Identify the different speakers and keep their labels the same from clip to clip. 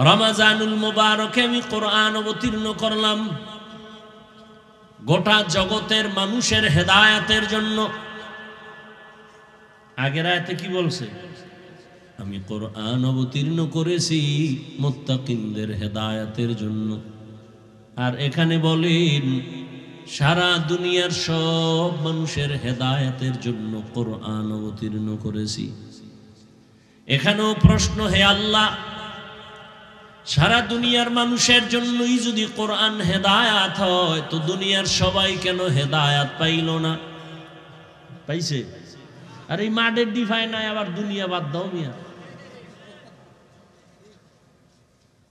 Speaker 1: রমজানুল মুবারকে আমি কোরআন অবতীর্ণ করলাম গোটা জগতের মানুষের হেদায়েতের জন্য। আগের আয়াতে কি বলছে? আমি কোরআন অবতীর্ণ করেছি মুত্তাকিনদের হেদায়েতের জন্য। আর এখানে বলেন সারা দুনিয়ার সব মানুষের হেদায়েতের জন্য কোরআন অবতীর্ণ করেছি। এখানেও প্রশ্ন, হে আল্লাহ, সারা দুনিয়ার মানুষের জন্যই যদি কোরআন হেদায়াত হয় তো দুনিয়ার সবাই কেন হেদায়াত পাইল না? পাইছে? আর এই মাঠের ডিফাই নাই, আবার দুনিয়া বাদ দাও মিয়া।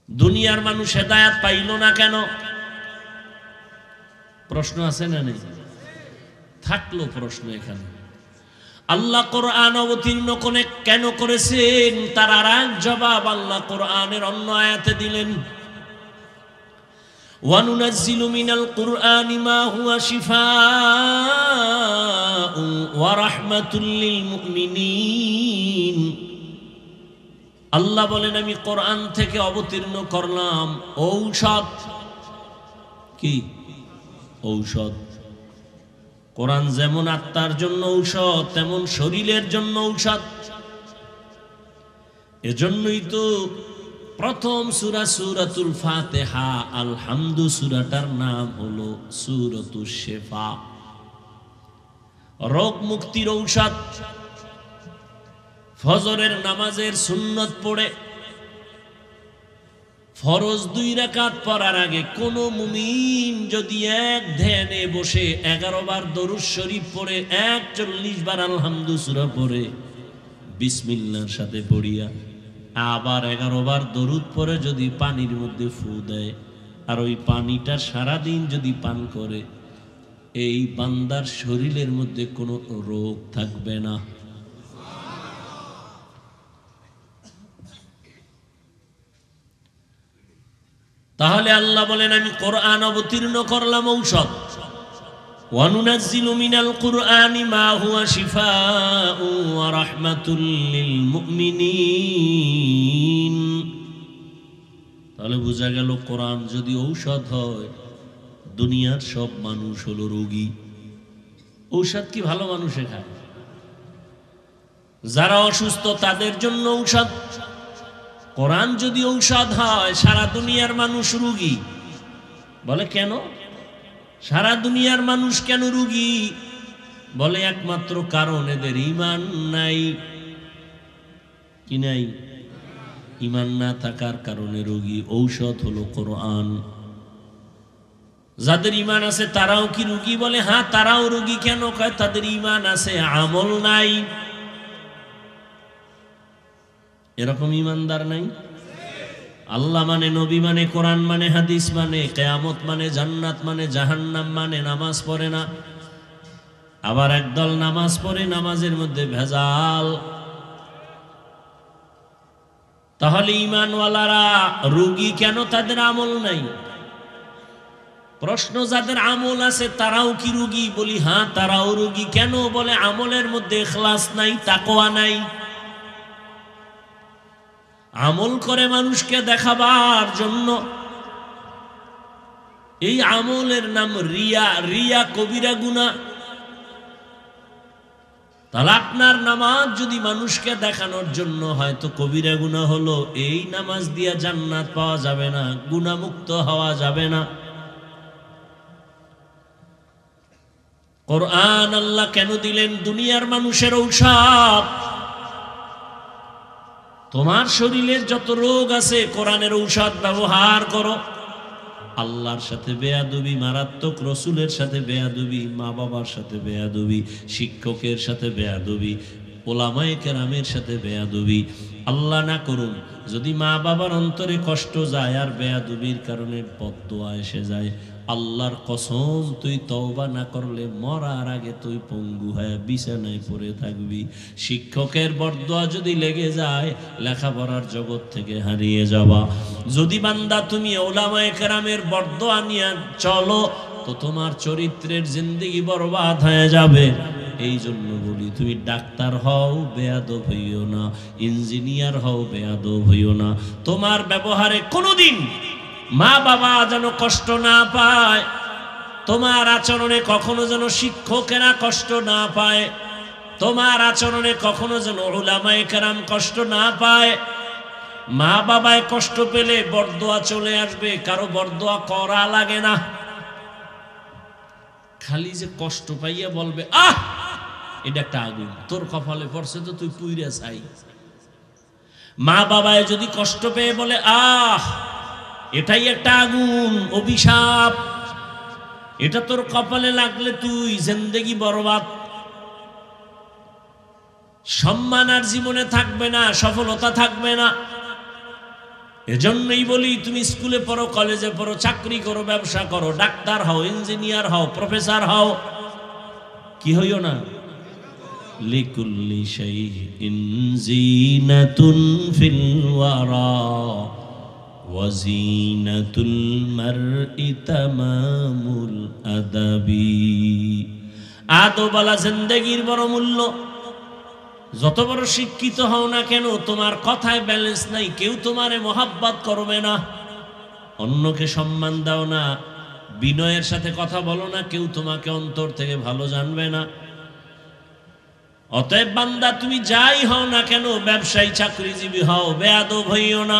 Speaker 1: দুনিয়ার মানুষ হেদায়াত পাইল না কেন? প্রশ্ন আছে না নেই? থাকলো প্রশ্ন এখানে। আল্লাহ কোরআন অবতীর্ণ কেন করেছেন তার আর এক জবাব আল্লাহ কোরআনের অন্য আয়াতে দিলেন। ওয়ানুনাজ্জিলু মিনাল কুরআনি মা হুয়া শিফাউ ওয়া রাহমাতুল লিল মুমিনিন। আল্লাহ বলেন আমি কোরআন থেকে অবতীর্ণ করলাম ঔষধ। কি ঔষধ? কোরআন যেমন আত্মার জন্য ঔষধ তেমন শরীরের জন্য ঔষধ। এজন্যই তো প্রথম সূরা সূরাতুল ফাতিহা আলহামদু সূরাটার নাম হলো সূরাতুশ শিফা, রোগ মুক্তির ঔষধ। ফজরের নামাজের সুন্নত পড়ে ফরজ 2 রাকাত পড়ার আগে কোন মুমিন যদি এক ধ্যানে বসে 11 বার দরুদ শরীফ পড়ে 41 বার আলহামদু সূরা পড়ে বিসমিল্লাহর সাথে পড়িয়া আবার 11 বার দরুদ পড়ে যদি পানির মধ্যে ফু দেয় আর ওই পানিটা সারা দিন যদি পান করে, এই বান্দার শরীরের মধ্যে কোনো রোগ থাকবে না। তাহলে আল্লাহ বলেন আমি কোরআন অবতীর্ণ করলাম ঔষধ। ওয়ানুনাজ্জিলু মিনাল কুরআনি মা হুয়া শিফাউ ওয়া রাহমাতুল লিল মুমিনিন। তাহলে বোঝা গেল কোরআন যদি ঔষধ হয় দুনিয়ার সব মানুষ হলো রোগী। ঔষধ কি ভালো মানুষে খায়? যারা অসুস্থ তাদের জন্য ঔষধ। কোরআন যদি ঔষধ হয় সারা দুনিয়ার মানুষ রোগী। বলে কেন সারা দুনিয়ার মানুষ কেন রোগী? বলে একমাত্র কারণ এদের ঈমান নাই। কি নাই? ঈমান না থাকার কারণে রোগী। ঔষধ হলো কোরআন। যাদের ঈমান আছে তারাও কি রোগী? বলে হ্যাঁ তারাও রোগী। কেন? কয় তাদের ঈমান আছে আমল নাই। এরকম ইমানদার নাই? আল্লাহ মানে, নবী মানে, কোরআন মানে, হাদিস মানে, কিয়ামত মানে, জান্নাত মানে, জাহান্নাম মানে, নামাজ পড়ে না। আবার একদল নামাজ পড়ে নামাজের মধ্যে ভেজাল। তাহলে ঈমানওয়ালারা রোগী কেন? তাদের আমল নাই। প্রশ্ন, যাদের আমল আছে তারাও কি রোগী? বলি হ্যাঁ তারাও রোগী। কেন? বলে আমলের মধ্যে ইখলাস নাই, তাকওয়া নাই। আমল করে মানুষকে দেখাবার জন্য। এই আমলের নাম রিয়া। রিয়া কবিরা গুনাহ। তাহলে আপনার নামাজ যদি মানুষকে দেখানোর জন্য হয় তো কবিরা গুনাহ হলো। এই নামাজ দিয়া জান্নাত পাওয়া যাবে না, গুনাহমুক্ত হওয়া যাবে না। কোরআন আল্লাহ কেন দিলেন? দুনিয়ার মানুষের ঔষধ। তোমার শরীরের যত রোগ আছে কোরআনের ঔষধ ব্যবহার করো। আল্লাহর সাথে বেয়াদবি মারাত্মক, রসুলের সাথে বেয়াদবি, মা বাবার সাথে বেয়াদবি, শিক্ষকের সাথে বেয়াদবি, ওলামায়ে কেরামের সাথে বেয়াদবি। আল্লাহ না করুন যদি মা বাবার অন্তরে কষ্ট যায় আর বেয়াদবির কারণে বদদোয়া এসে যায়, আল্লাহর কসম তুই তওবা না করলে মরার আগে তুই পঙ্গু হয়ে বিছানায় পড়ে থাকবি। শিক্ষকের বদদোয়া যদি লেগে যায় লেখাপড়ার জগৎ থেকে হারিয়ে যাবা। যদি বান্দা তুমি ওলামায়ে কেরামের বদদোয়া নিয়ে চলো তো তোমার চরিত্রের জিন্দেগি বরবাদ হয়ে যাবে। এই জন্য বলি, তুমি ডাক্তার হও বেয়াদব হইও না, ইঞ্জিনিয়ার হও বেয়াদব হইও না। তোমার ব্যবহারে কোনোদিন মা বাবা যেন কষ্ট না পায়, তোমার আচরণে কখনো যেন শিক্ষকেরা কষ্ট না পায়, তোমার আচরণে কখনো যেন উলামায়ে কেরাম কষ্ট না পায়। মা বাবায় কষ্ট পেলে বরদোয়া চলে আসবে, কারো বরদোয়া করা লাগে না। খালি যে কষ্ট পাইয়া বলবে আহ এটা একটা আগুন তোর কপালে পড়ছে তো তুই পুইরা চাই। মা বাবায় যদি কষ্ট পেয়ে বলে আহ এটাই একটা আগুন, অভিশাপ, এটা তোর কপালে লাগলে তুই জিন্দেগি বরবাদ, সম্মান আর জীবনে থাকবে না, সফলতা থাকবে না। এজন্যই বলি, তুমি স্কুলে পড়ো, কলেজে পড়ো, চাকরি করো, ব্যবসা করো, ডাক্তার হও, ইঞ্জিনিয়ার হও, প্রফেসর হও, কি হইও না, লিকুল্লি শাইইন জিনাতুন ফিল ওয়ারা ওয়া জিনাতুল মারই তামামুল আদাবি। আদবওয়ালা জিন্দেগির বড় মূল্য। যত বড় শিক্ষিত হও না কেন, তোমার কথায় ব্যালেন্স নাই, কেউ তোমারে মহাব্বত করবে না, অন্যকে সম্মান দাও না, বিনয়ের সাথে কথা বলো না, কেউ তোমাকে অন্তর থেকে ভালো জানবে না। অতএব বান্দা, তুমি যাই হও না কেন, ব্যবসায়ী চাকরিজীবী হও, বেয়াদব হইও না।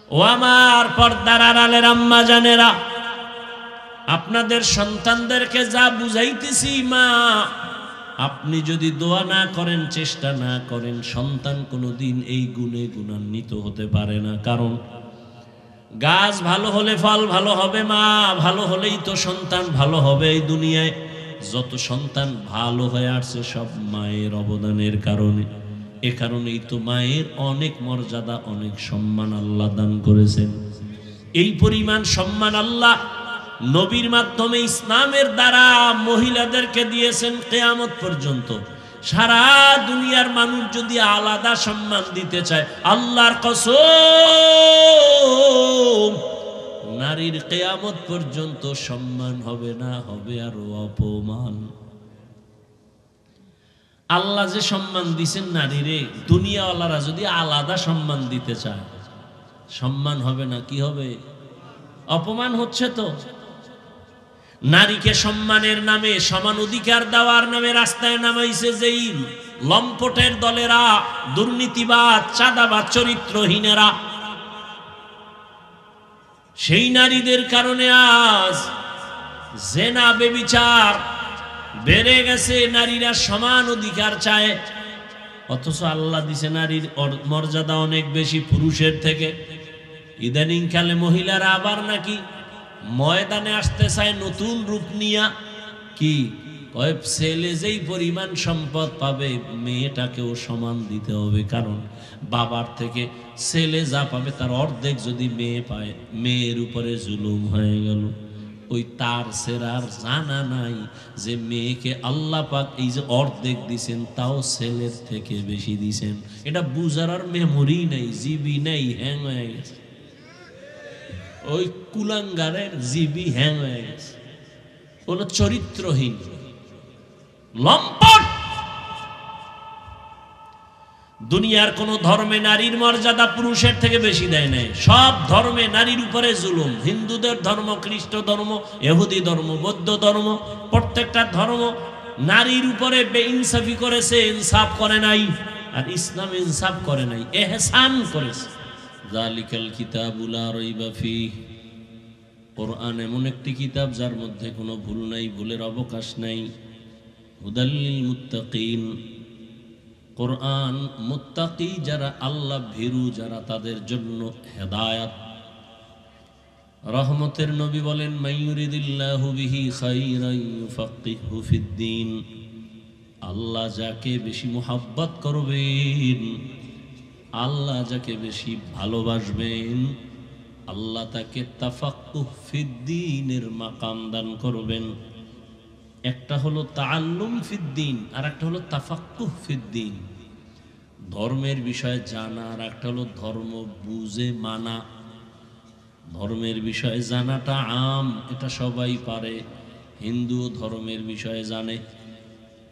Speaker 1: ও আমার পর্দার আড়ালের আম্মা জানেরা, আপনাদের সন্তানদেরকে যা বুঝাইতেছি, মা আপনি যদি দোয়া না করেন, চেষ্টা না করেন, সন্তান কোনোদিন এই গুণে গুণান্বিত হতে পারে না। কারণ গাছ ভালো হলে ফল ভালো হবে, মা ভালো হলেই তো সন্তান ভালো হবে। এই দুনিয়ায় যত সন্তান ভালো হয়ে আসছে সব মায়ের অবদানের কারণে। এ কারণেই তো মায়ের অনেক মর্যাদা, অনেক সম্মান আল্লাহ দান করেছেন। এই পরিমাণ সম্মান আল্লাহ নবীর মাধ্যমে, ইসলামের দ্বারা মহিলাদেরকে দিয়েছেন কিয়ামত পর্যন্ত। সারা দুনিয়ার মানুষ যদি আলাদা সম্মান দিতে চায়, আল্লাহর কসম নারীর কিয়ামত পর্যন্ত সম্মান হবে না, হবে আরো অপমান। আল্লাহ যে সম্মান দিছেন নারীরে, দুনিয়াওয়ালারা যদি আলাদা সম্মান দিতে চায়, সম্মান হবে না, কি হবে, অপমান হচ্ছে। তো নারীকে সম্মানের নামে, সমান অধিকার দেওয়ার নামে রাস্তায় নামাইছে যেই লম্পটের দলেরা, দুর্নীতিবাদ, চাঁদাবাদ, চরিত্রহীনেরা, সেই নারীদের কারণে আজ জেনা, বেবিচার বেড়ে গেছে। নারীরা সমান অধিকার চায়, অথচ আল্লাহ দিছে নারীর মর্যাদা অনেক বেশি পুরুষের থেকে। ইদানিং কালে মহিলারা আবার নাকি ময়দানে আসতে চায় নতুন রূপ নিয়া। কি কয়, ছেলে যেই পরিমাণ সম্পদ পাবে, মেয়েটাকেও সমান দিতে হবে। কারণ বাবার থেকে ছেলে যা পাবে তার অর্ধেক যদি মেয়ে পায়, মেয়ের উপরে জুলুম হয়ে গেল। ওই তার সেরার জানা নাই যে মেয়েকে আল্লাহ পাক এই যে অর্ধেক দিছেন, তাও ছেলের থেকে বেশি দিছেন। এটা বুঝার আর মেমোরি নাই, জিবি নাই, হ্যাং হয়ে গেছে। ওই কুলাঙ্গারের জিবি হ্যাং হয়ে গেছে, কোন চরিত্রহীন লম্পট। দুনিয়ার কোন ধর্মে নারীর মর্যাদা পুরুষের থেকে বেশি দেয় নাই। সব ধর্মে নারীর উপরে জুলুম। হিন্দুদের ধর্ম, খ্রিস্ট ধর্ম, ইহুদি ধর্ম, বৌদ্ধ ধর্ম, প্রত্যেকটা ধর্ম নারীর উপরে বেইনসাফি করেছে, ইনসাফ করে নাই। আর ইসলাম ইনসাফ করে নাই, এহসান করেছে। যালিকাল কিতাবু লা রাইবা ফীহ। কোরআন এমন একটি কিতাব যার মধ্যে কোনো ভুল নাই, ভুলের অবকাশ নাই। হুদাল লিল মুত্তাকিন। কোরআন মুত্তাকি যারা, আল্লাহ ভীরু যারা, তাদের জন্য হেদায়াত। রহমতের নবী বলেন, মাইয়ুরিদিল্লাহু বিহি খাইরান ইউফাক্কিহু ফিদ্দীন। আল্লাহ যাকে বেশি মুহাব্বত করবেন, আল্লাহ যাকে বেশি ভালোবাসবেন, আল্লাহ তাকে তাফাক্কুহ ফিদ্দীনের মাকাম দান করবেন। একটা হলো তাআল্লুম ফিদ্দীন, আর একটা হলো তাফাক্কুহ ফিদ্দীন, ধর্মের বিষয়ে জানা। আর একটা হলো ধর্ম বুঝে মানা। ধর্মের বিষয়ে জানাটা আম, এটা সবাই পারে। হিন্দু ধর্মের বিষয়ে জানে,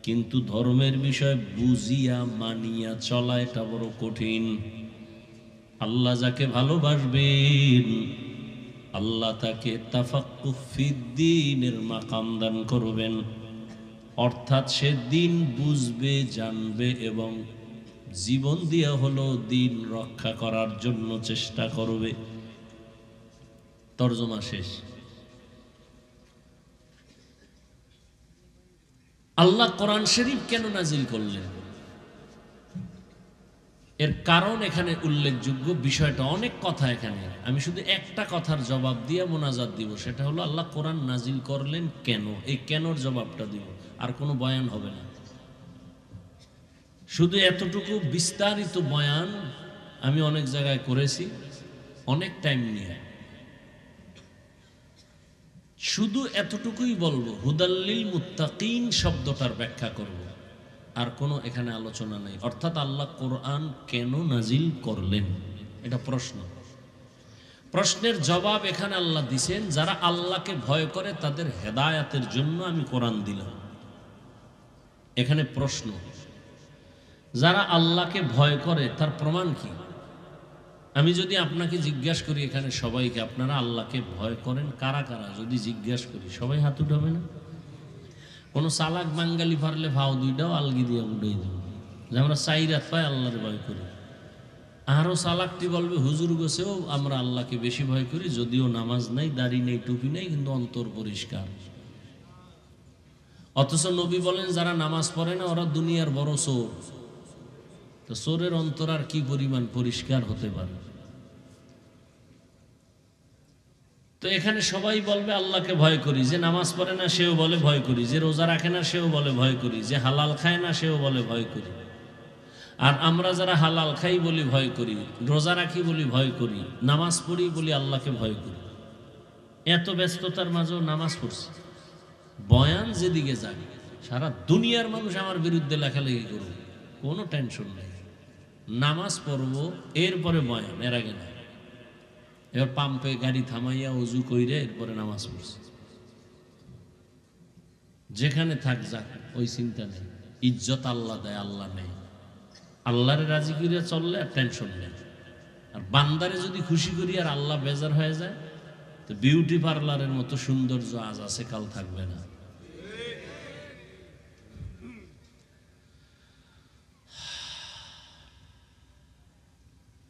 Speaker 1: কিন্তু ধর্মের বিষয় বুঝিয়া মানিয়া চলা এটা বড় কঠিন। আল্লাহ যাকে ভালোবাসবেন আল্লাহ তাকে তাফাক্কুহ ফিদ্দীনের মাকাম দান করবেন, অর্থাৎ সে দিন বুঝবে, জানবে এবং জীবন দিয়া হলো দিন রক্ষা করার জন্য চেষ্টা করবে। তরজমা শেষ। আল্লাহ কোরআন শরীফ কেন নাজিল করলেন? এর কারণ এখানে উল্লেখযোগ্য। বিষয়টা অনেক কথা এখানে, আমি শুধু একটা কথার জবাব দিয়ে মোনাজাত দিব, সেটা হলো আল্লাহ কোরআন নাজিল করলেন কেন। এই কেনর জবাবটা দিব, আর কোনো বয়ান হবে না। শুধু এতটুকু বিস্তারিত বয়ান আমি অনেক জায়গায় করেছি, অনেক টাইম নিয়ে। শুধু এতটুকুই বলবো, হুদাল্লিল মুত্তাকিন শব্দটার ব্যাখ্যা করব, আর কোনো এখানে আলোচনা নেই। অর্থাৎ আল্লাহ কোরআন কেন নাজিল করলেন, এটা প্রশ্ন। প্রশ্নের জবাব এখানে আল্লাহ দিছেন, যারা আল্লাহকে ভয় করে তাদের হেদায়াতের জন্য আমি কোরআন দিলাম। এখানে প্রশ্ন, যারা আল্লাহকে ভয় করে তার প্রমাণ কি? আমি যদি আপনাকে জিজ্ঞাসা করি এখানে সবাইকে, আপনারা আল্লাহকে ভয় করেন কারা কারা, যদি জিজ্ঞাসা করি সবাই হাত উঠাবে না? কোনো চালাক বাঙালি পারলে ভাও দুইটাও আলগি দিয়ে উঠেই দেব যে আমরা চাইরাত পাই আল্লাহর ভয় করি। আরও চালাকটি বলবে হুজুর গোছেও আমরা আল্লাহকে বেশি ভয় করি, যদিও নামাজ নাই, দাড়ি নেই, টুপি নেই, কিন্তু অন্তর পরিষ্কার। অথচ নবী বলেন যারা নামাজ পড়ে না ওরা দুনিয়ার বড় চোর। তো চোরের অন্তর আর কি পরিমাণ পরিষ্কার হতে পারে? তো এখানে সবাই বলবে আল্লাহকে ভয় করি, যে নামাজ পড়ে না সেও বলে ভয় করি, যে রোজা রাখে না সেও বলে ভয় করি, যে হালাল খায় না সেও বলে ভয় করি। আর আমরা যারা হালাল খাই বলি ভয় করি, রোজা রাখি বলি ভয় করি, নামাজ পড়ি বলি আল্লাহকে ভয় করি। এত ব্যস্ততার মাঝেও নামাজ পড়ছি। বয়ান যেদিকে যাক, সারা দুনিয়ার মানুষ আমার বিরুদ্ধে লেখালেখি করুক, কোনো টেনশন নেই। নামাজ পড়ব, এরপরে বয়ান, এর আগে না। এবার পাম্পে গাড়ি থামাইয়া অজু কইরে এরপরে নামাজ পড়ছি। যেখানে থাক যাক, ওই চিন্তা নেই। ইজ্জত আল্লাহ দেয়, আল্লাহ নেই। আল্লাহরে রাজি করিয়া চললে আর টেনশন নেই। আর বান্দারে যদি খুশি করি আর আল্লাহ বেজার হয়ে যায়, তো বিউটি পার্লারের মতো সৌন্দর্য আজ আছে, কাল থাকবে না।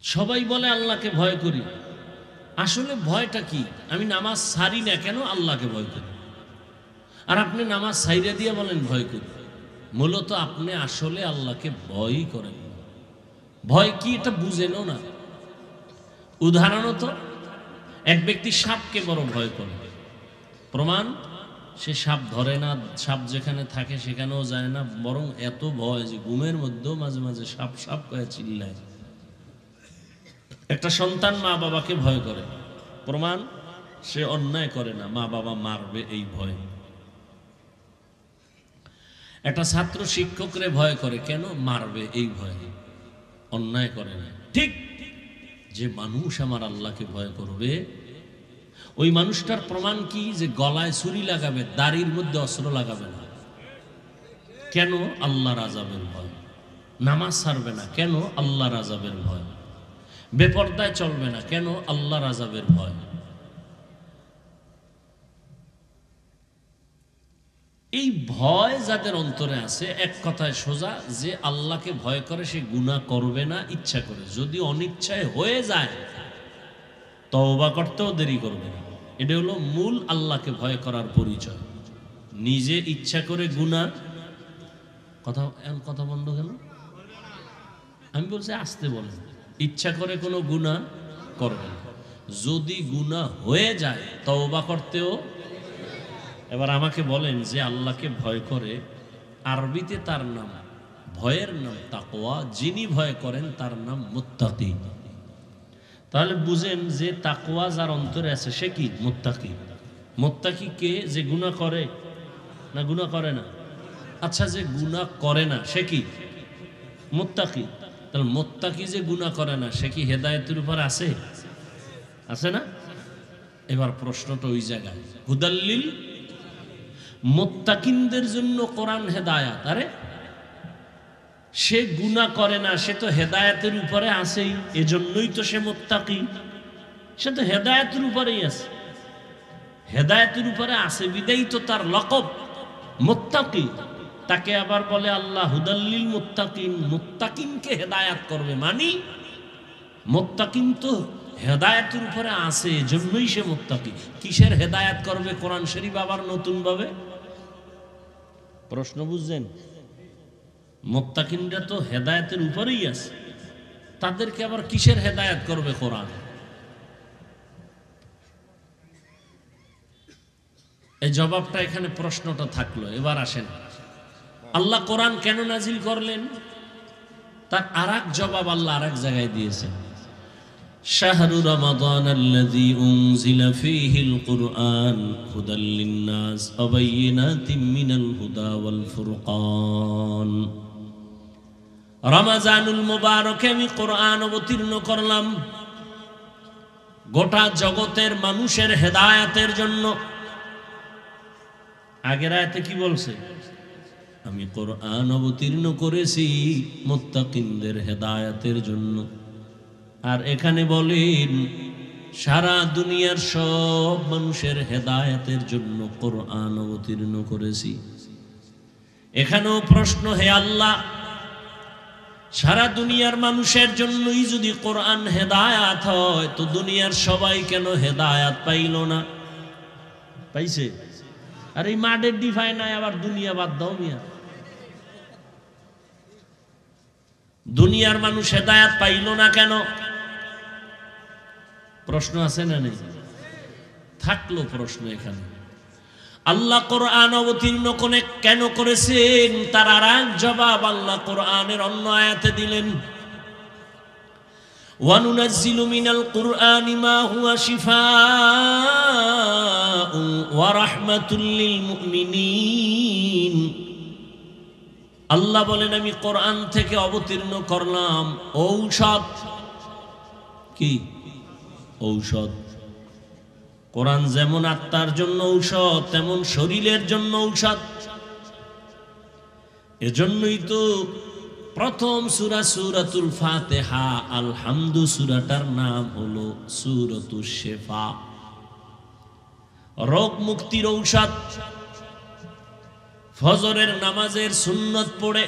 Speaker 1: সবাই বলে আল্লাহকে ভয় করি, আসলে ভয়টা কি? আমি নামাজ ছাড়ি না কেন? আল্লাহকে ভয় করি। আর আপনি নামাজ ছাইরা দিয়ে বলেন ভয় করি। মূলত আপনি আসলে আল্লাহকে ভয়ই করেন না। ভয় কি এটা বুঝেনও না। উদাহরণত এক ব্যক্তি সাপকে বড় ভয় করে, প্রমাণ সে সাপ ধরে না, সাপ যেখানে থাকে সেখানেও যায় না, বরং এত ভয় যে ঘুমের মধ্যেও মাঝে মাঝে সাপ সাপ করে চিল্লায়। একটা সন্তান মা বাবাকে ভয় করে, প্রমাণ সে অন্যায় করে না, মা বাবা মারবে এই ভয়। একটা ছাত্র শিক্ষকরে ভয় করে, কেন? মারবে এই ভয়, অন্যায় করে না। ঠিক যে মানুষ আমার আল্লাহকে ভয় করবে, ওই মানুষটার প্রমাণ কি? যে গলায় ছুরি লাগাবে, দাড়ির মধ্যে অস্ত্র লাগাবে না। কেন? আল্লাহর আযাবের ভয়। নামাজ ছাড়বে না, কেন? আল্লাহর আযাবের ভয়। বেপরদায় চলবে না, কেন? আল্লাহর আযাবের ভয়। এই ভয় যাদের অন্তরে আছে, এক কথায় সোজা, যে আল্লাহকে ভয় করে সে গুনাহ করবে না ইচ্ছা করে। যদি অনিচ্ছায় হয়ে যায় তওবা করতেও দেরি করবে না। এটা হলো মূল আল্লাহকে ভয় করার পরিচয়। নিজে ইচ্ছা করে গুনাহ, কথা বন্ধ কেন? আমি বলছি আসতে বলেন। ইচ্ছা করে কোনো গুনাহ করবে না। যদি গুনাহ হয়ে যায় তওবা করতেও। এবার আমাকে বলেন, যে আল্লাহকে ভয় করে, আরবিতে তার নাম, ভয়ের নাম তাকওয়া। যিনি ভয় করেন তার নাম মুত্তাকি। তাহলে বুঝেন যে তাকওয়া যার অন্তরে আছে সে কি? মুত্তাকি। মুত্তাকি কে? যে গুনাহ করে না গুনাহ করে না? আচ্ছা, যে গুনাহ করে না সে কি? মুত্তাকি। তাহলে মুত্তাকি যে গুনাহ করে না সে কি হেদায়েতের উপর আছে? আছে না? এবার প্রশ্নটা ওই জায়গায়, হুদাল্লিল মুত্তাকিনদের জন্য কোরআন হেদায়াত। আরে সে গুনাহ করে না, সে তো হেদায়াতের উপরে আছেই, এজন্যই তো সে মুত্তাকি। সে তো হেদায়াতের উপরেই আছে, হেদায়াতের উপরে আছে বিদায়ী তো তার লকব মুত্তাকি। তাকে আবার বলে আল্লাহ হুদাল্লিল মুত্তাকিন, মুত্তাকিনকে হেদায়াত করবে। মানে মুত্তাকিন তো হেদায়াতের উপরে আছে, এজন্যই সে মুত্তাকি। কিসের হেদায়াত করবে কোরআন শরীফ আবার নতুন ভাবে? প্রশ্ন বুঝছেন? মুত্তাকিনরা তো হেদায়েতের উপরেই আছে, তাদেরকে আবার কিসের হেদায়েত করবে কোরআন? এই জবাবটা এখানে প্রশ্নটা থাকলো। এবার আসেন, আল্লাহ কোরআন কেন নাজিল করলেন তার আরেক জবাব আল্লাহ আরেক জায়গায় দিয়েছেন। শাহরু রমাদান আল্লাযী উনজিলা ফীহিল কুরআন হুদাল লিন-নাস ওয়া বায়িনাতিম মিনাল হুদা ওয়াল ফুরকান। রমজানুল মুবারকে আমি কোরআন অবতীর্ণ করলাম গোটা জগতের মানুষের হেদায়েতের জন্য। আগের আয়াতে কি বলছে? আমি কোরআন অবতীর্ণ করেছি মুত্তাকিনদের হেদায়েতের জন্য। আর এখানে বলেন সারা দুনিয়ার সব মানুষের হেদায়েতের জন্য কোরআন অবতীর্ণ করেছি। এখানেও প্রশ্ন, হে আল্লাহ, সারা দুনিয়ার মানুষের জন্যই যদি কোরআন হেদায়াত হয় তো দুনিয়ার সবাই কেন হেদায়াত পাইল না? পাইছে? আর এই মাঠের ডিফাই নাই, আবার দুনিয়া বাদ দাও মিয়া। দুনিয়ার মানুষ হেদায়াত পাইল না কেন? প্রশ্ন আছে না নেই? থাকলো প্রশ্ন এখানে। আল্লাহ কোরআন অবতীর্ণ কেন করেছেন তার আর এক জবাব আল্লাহ কোরআনের অন্য আয়াতে দিলেন। ওয়ানুনাজ্জিলু মিনাল কুরআনি মা হুয়া শিফাউন ওয়া রাহমাতুল লিল মুমিনিন। আল্লাহ বলেন আমি কোরআন থেকে অবতীর্ণ করলাম ঔষধ। কি ঔষধ? কোরআন যেমন আত্মার জন্য ঔষধ, তেমন শরীরের জন্য ঔষধ। এজন্যই তো প্রথম সূরা সূরাতুল ফাতিহা আলহামদু সূরাটার নাম হলো সূরাতুশ শিফা, রোগ মুক্তির ঔষধ। ফজরের নামাজের সুন্নত পড়ে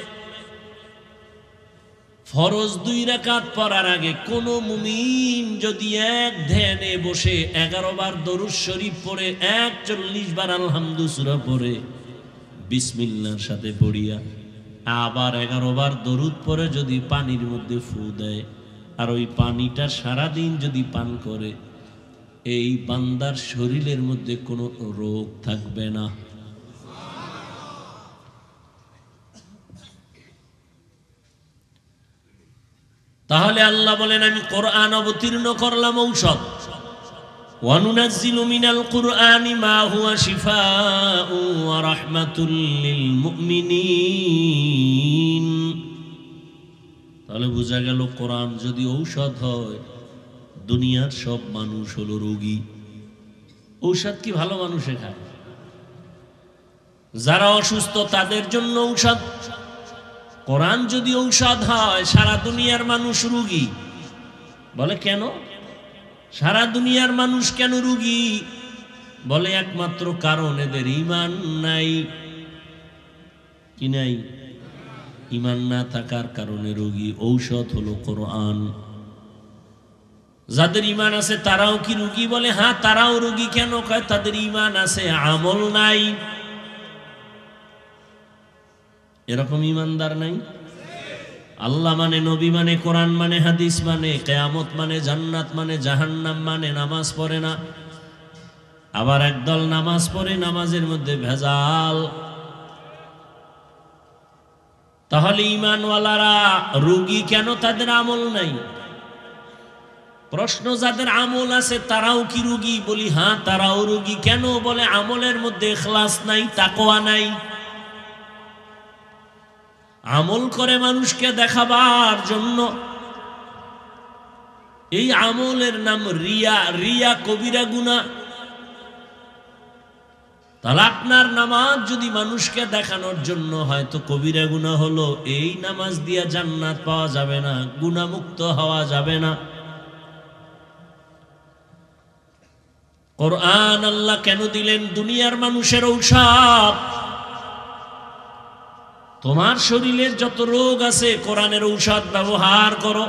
Speaker 1: ফরজ 2 রাকাত পড়ার আগে কোন মুমিন যদি এক ধ্যানে বসে 11 বার দরুদ শরীফ পড়ে 41 বার আলহামদু সূরা পড়ে বিসমিল্লাহর সাথে পড়িয়া আবার 11 বার দরুদ পড়ে যদি পানির মধ্যে ফু দেয় আর ওই পানিটা সারা দিন যদি পান করে, এই বান্দার শরীরের মধ্যে কোনো রোগ থাকবে না। তাহলে আল্লাহ বলেন আমি কোরআন অবতীর্ণ করলাম ঔষধ। ওয়ানুনাজ্জিলু মিনাল কুরআনি মা হুয়া শিফাউন ওয়া রাহমাতুল লিল মুমিনিন। তাহলে বোঝা গেল কোরআন যদি ঔষধ হয়, দুনিয়ার সব মানুষ হলো রোগী। ঔষধ কি ভালো মানুষে খায়? যারা অসুস্থ তাদের জন্য ঔষধ। কোরআন যদি ঔষধ হয়, সারা দুনিয়ার মানুষ রোগী। বলে কেন সারা দুনিয়ার মানুষ কেন রোগী? বলে একমাত্র কারণ এদের ঈমান নাই। কি নাই? ঈমান না থাকার কারণে রোগী। ঔষধ হলো কোরআন। যাদের ঈমান আছে তারাও কি রোগী? বলে হ্যাঁ, তারাও রোগী। কেন? কয় তাদের ঈমান আছে, আমল নাই। এরকম ঈমানদার নাই? আল্লাহ মানে, নবী মানে, কোরআন মানে, হাদিস মানে, কিয়ামত মানে, জান্নাত মানে, জাহান্নাম মানে, নামাজ পড়ে না। আবার একদল নামাজ পড়ে, নামাজের মধ্যে ভেজাল। তাহলে ঈমানওয়ালারা রোগী কেন? তাদের আমল নাই। প্রশ্ন, যাদের আমল আছে তারাও কি রোগী? বলি হ্যাঁ, তারাও রোগী। কেন? বলে আমলের মধ্যে ইখলাস নাই, তাকওয়া নাই। আমল করে মানুষকে দেখাবার জন্য। এই আমলের নাম রিয়া। রিয়া কবিরা গুনাহ। তাহলে আপনার নামাজ যদি মানুষকে দেখানোর জন্য হয় তো কবিরা গুনাহ হলো, এই নামাজ দিয়ে জান্নাত পাওয়া যাবে না, গুনাহমুক্ত হওয়া যাবে না। কোরআন আল্লাহ কেন দিলেন? দুনিয়ার মানুষের ঔষধ। তোমার শরীরের যত রোগ আছে কোরআনের ঔষধ ব্যবহার করো।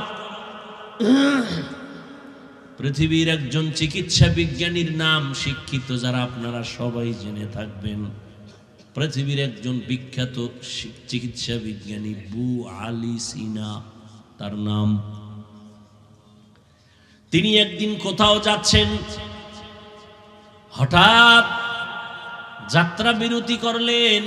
Speaker 1: পৃথিবীর একজন চিকিৎসা বিজ্ঞানীর নাম শিক্ষিত যারা আপনারা সবাই জেনে থাকবেন, পৃথিবীর একজন বিখ্যাত চিকিৎসা বিজ্ঞানী বু আলী সিনা তার নাম। তিনি একদিন কোথাও যাচ্ছেন, হঠাৎ যাত্রা বিরতি করলেন,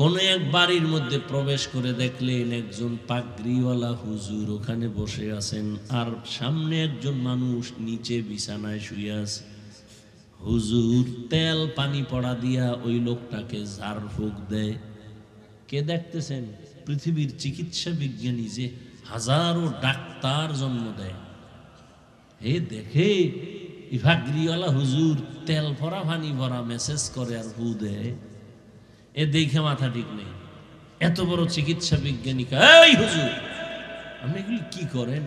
Speaker 1: কোন এক বাড়ির মধ্যে প্রবেশ করে দেখলেন একজন পাগড়িওয়ালা হুজুর ওখানে বসে আছেন, আর সামনে একজন মানুষ নিচে বিছানায় শুয়ে আছে। হুজুর তেল পানি পড়া দিয়া ওই লোকটাকে ঝাড়ফুঁক দেয়। কে দেখতেছেন? পৃথিবীর চিকিৎসা বিজ্ঞানী যে হাজারো ডাক্তার জন্ম দেয়, হে দেখে পাগড়িওয়ালা হুজুর তেল ভরা পানি ভরা মেসেজ করে আর হু দেয়। এ দেখে মাথা ঠিক নেই। এত বড় চিকিৎসা বিজ্ঞানী, এই হুজুর আপনি এগুলি কি করেন?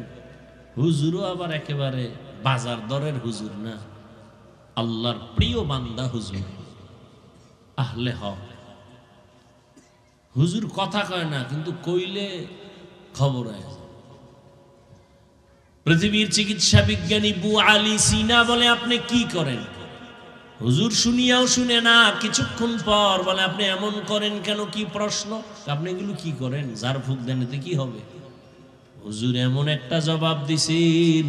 Speaker 1: হুজুরও আবার একেবারে বাজার দরের হুজুর না, আল্লাহর প্রিয় বান্দা হুজুর, আহলে হক হুজুর। কথা কয় না, কিন্তু কইলে খবর হয়। পৃথিবীর চিকিৎসা বিজ্ঞানী বু আলী সিনা বলে, আপনি কি করেন? হুজুর শুনিয়াও শুনে না, কিছুক্ষণ পর বলে, আপনি এমন করেন কেন? কি প্রশ্ন? আপনি এগুলো কি করেন? ঝাড়ফুঁক দেন, এতে কি হবে? হুজুর এমন একটা জবাব দিছেন,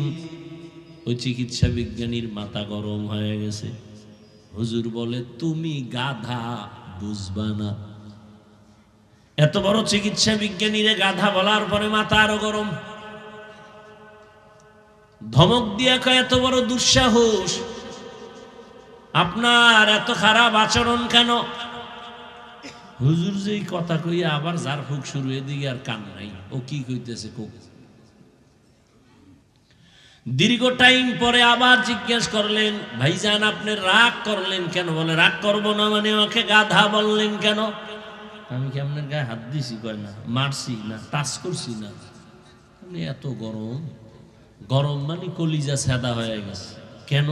Speaker 1: ওই চিকিৎসা বিজ্ঞানীর মাথা গরম হয়ে গেছে। হুজুর বলে, তুমি গাধা, বুঝবা না। এত বড় চিকিৎসা বিজ্ঞানীরে গাধা বলার পরে মাথা আরো গরম। ধমক দিয়া কয়, এত বড় দুঃসাহস, আপনার এত খারাপ আচরণ কেন? হুজুর যেই কথা কইয়া আবার ঝাড়ফুঁক শুরু, এদিকে আর কান নাই, ও কি কইতেছে কোক। দীর্ঘ টাইম পরে আবার জিজ্ঞেস করলেন, ভাইজান আপনি রাগ করলেন কেন? বলে, রাগ করবো না মানে আমাকে গাধা বললেন কেন? আমি কি আপনার গায়ে হাত দিছি? কয় না। মারছি না, টাচ করছি না। আপনি এত গরম, গরম মানে কলিজা সাদা হয়ে গেছে কেন?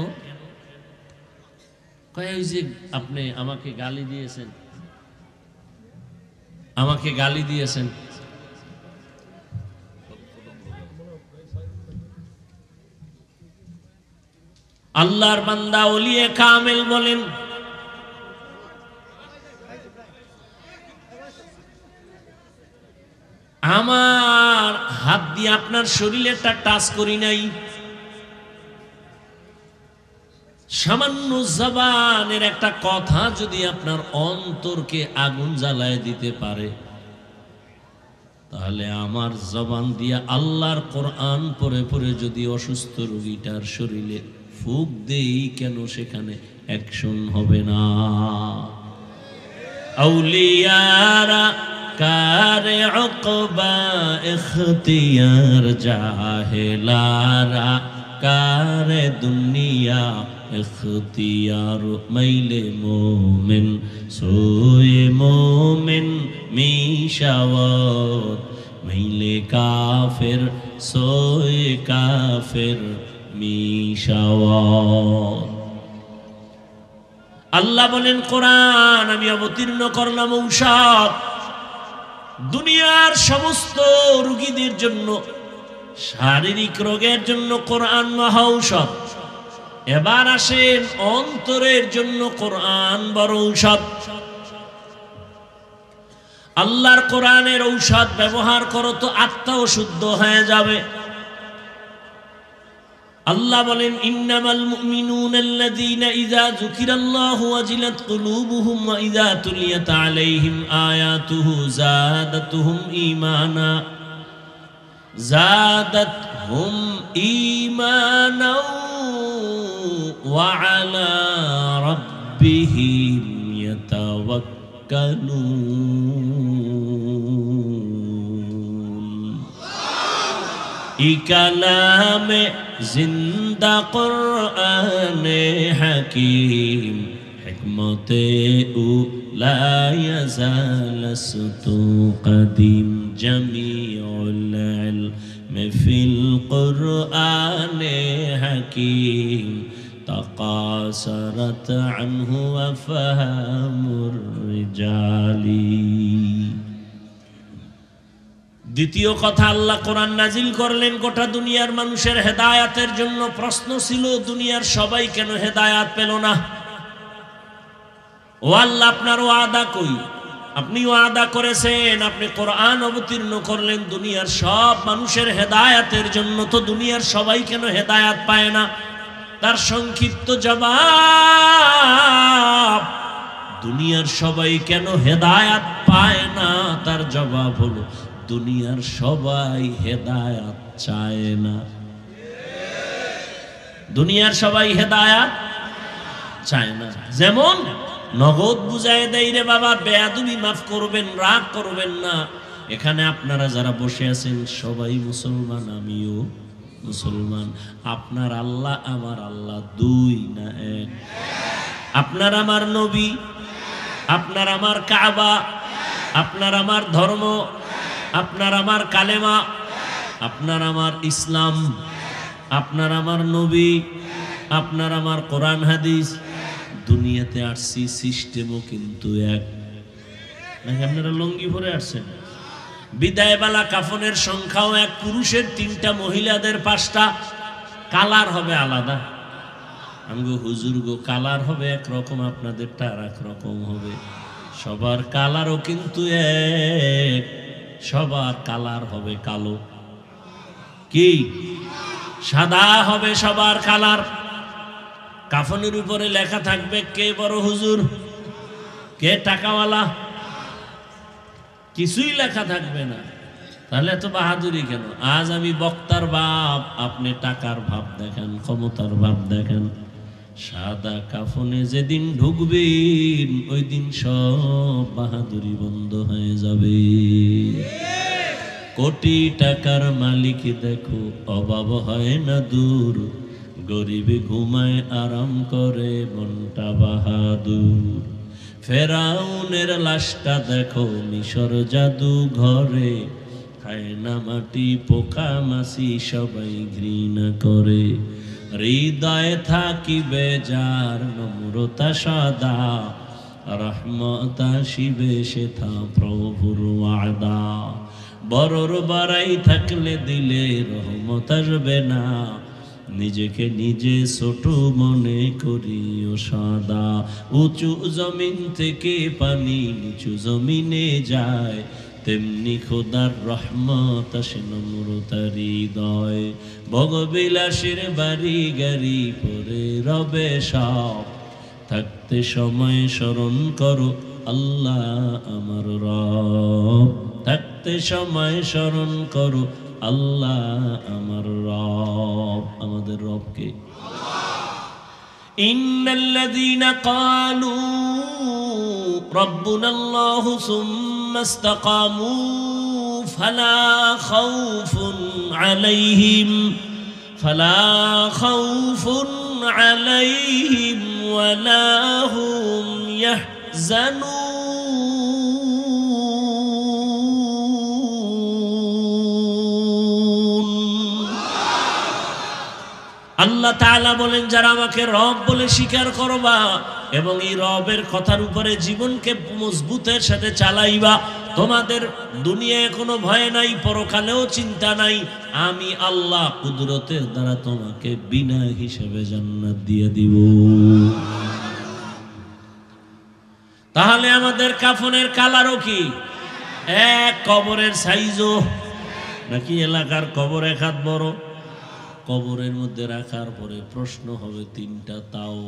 Speaker 1: কয়, ওই যে আপনি আমাকে গালি দিয়েছেন, আমাকে গালি দিয়েছেন। আল্লাহর বান্দা ওলিয়ে কামেল বলেন, আমার হাত দিয়ে আপনার শরীরেরটা টাচ করি নাই, সামান্য জবানের একটা কথা যদি আপনার অন্তরকে আগুন জ্বালায় দিতে পারে, তাহলে আমার জবান দিয়ে আল্লাহর কোরআন পড়ে পড়ে যদি অসুস্থ রোগীটার শরীরে ফুঁক দেই কেন, সেখানে অ্যাকশন হবে না? আউলিয়ারা কারে উকবা ইখতিয়ার, জাহেলারা কারে দুনিয়া ইখতিয়ার। মাইলে মোমেন সোয়ে মোমেন মিশাওয়াত, মাইলে কাফের সোয়ে কাফের মিশাওয়াত। আল্লাহ বলেন, কোরআন আমি অবতীর্ণ করলাম ঔষধ দুনিয়ার সমস্ত রোগীদের জন্য, শারীরিক রোগের জন্য কোরআন মহা ঔষধ। এবার আসেন অন্তরের জন্য কোরআন বড় ঔষধ। আল্লাহর কোরআনের ঔষধ ব্যবহার করো তো আত্মাও শুদ্ধ হয়ে যাবে। আল্লাহ বলেন, ইন্নামাল মুমিনুনা আল্লাযীনা ইযা যুকিরাল্লাহু ওয়াজিলাত কুলুবুহুম ওয়া ইযা তুলিয়াত আলাইহিম আয়াতুহু যাদাতুহুম ঈমানা, যাদাতহুম ঈমানা ওয়া আলা রাব্বিহিম ইয়াতাওয়াক্কালুন। ইকালামে জিন্দা কুরআনে হাকিম, হিকমতে উ লা ইয়াজালাস্তু কদিম জামিউল ইলম ফিল কুরআনে হাকিম তাকাসারাত আনহু আফহামুর রিজালি। দ্বিতীয় কথা, আল্লাহ কোরআন নাজিল করলেন গোটা দুনিয়ার মানুষের হেদায়াতের জন্য। প্রশ্ন ছিল দুনিয়ার সবাই কেন হেদায়াত পেল না? ও আল্লাহ, আপনার ওয়াদা কই? আপনি ওয়াদা করেছেন, আপনি কোরআন অবতীর্ণ করলেন দুনিয়ার সব মানুষের হেদায়াতের জন্য, তো দুনিয়ার সবাই কেন হেদায়াত পায় না? তার সংক্ষিপ্ত জবাব, দুনিয়ার সবাই কেন হেদায়াত পায় না তার জবাব হলো দুনিয়ার সবাই হেদায়াত চায় না। দুনিয়ার সবাই হেদায়াত চায় না। যেমন নগদ বুঝায় দেয়, রে বাবা বেয়াদবি মাফ করবেন, রাগ করবেন না। এখানে আপনারা যারা বসে আছেন সবাই মুসলমান, আমিও মুসলমান। আপনার আল্লাহ আমার আল্লাহ দুই না এক? আপনার আমার নবী, আপনার আমার কাবা, আপনার আমার ধর্ম, আপনার আমার কালেমা, আপনার আমার ইসলাম, আপনার আমার নবী, আপনার আমার কোরআন হাদিস। দুনিয়াতে আসছি, সিস্টেমও কিন্তু এক। নাকি আপনারা লঙ্গি পরে আসছেন? বিদায়বেলা কাফনের সংখ্যাও এক, পুরুষের 3টা, মহিলাদের 5টা। কালার হবে আলাদা। আমগো হুজুর গো কালার হবে একরকম, আপনাদেরটা আর এক রকম হবে। সবার কালারও কিন্তু এক, সবার কালার হবে কালো। কি সাদা হবে সবার কালার। কাফনের উপরে লেখা থাকবে কে বড় হুজুর, কে টাকাওয়ালা, কিছুই লেখা থাকবে না। তাহলে এত বাহাদুরি কেন? আজ আমি বক্তার ভাব, আপনি টাকার ভাব দেখেন, ক্ষমতার ভাব দেখেন। সাদা কাফনে যেদিন ঢুকবেন ওই দিন সব বাহাদুরি বন্ধ হয়ে যাবে। কোটি টাকার মালিক দেখো অভাব হয় না দূর, গরিবে ঘুমায় আরাম করে মনটা বাহাদুর। ফেরাউনের লাশটা দেখো মিশর জাদু ঘরে, খায় না মাটি পোকা মাছি সবাই ঘৃণা করে। হৃদয়ে থাকিবে যার নম্রতা সদা, রহমত আসিবে সেথা প্রভুর ওয়াদা। বড়র বাড়াই থাকলে দিলে রহমত আসবে না, নিজেকে নিজে ছোট মনে করিও সদা। উঁচু জমিন থেকে পানি নিচু জমিনে যায়, তেমনি খোদার রহমত আসে নম্রতার হৃদয়। ভোগবিলাসের বাড়ি গাড়ি পরে রবে সব, থাকতে সময় স্মরণ করো আল্লাহ আমার রব। থাকতে সময় স্মরণ করো আল্লাহ আমার রব। আমাদের রবকে ইন্নাল্লাযীনা ক্বালু রাব্বুনাল্লাহু সুম্মা ইসতাকামু ফালা খাউফুন আলাইহিম ওয়ালা হুম ইয়াহজানুন। আল্লাহ তাআলা বলেন, যারা আমাকে রব বলে স্বীকার করবা এবং এই রবের কথার উপরে জীবনকে মজবুতের সাথে চালাইবা, তোমাদের দুনিয়ায় কোনো ভয় নাই, পরকালেও চিন্তা নাই। আমি আল্লাহ কুদরতের দ্বারা তোমাকে বিনা হিসেবে জান্নাত দিয়ে দিব। তাহলে আমাদের কাফনের কালারও কি এক? কবরের সাইজও নাকি এলাকার কবর এক হাত বড়? কবরের মধ্যে রাখার পরে প্রশ্ন হবে 3টা, তাও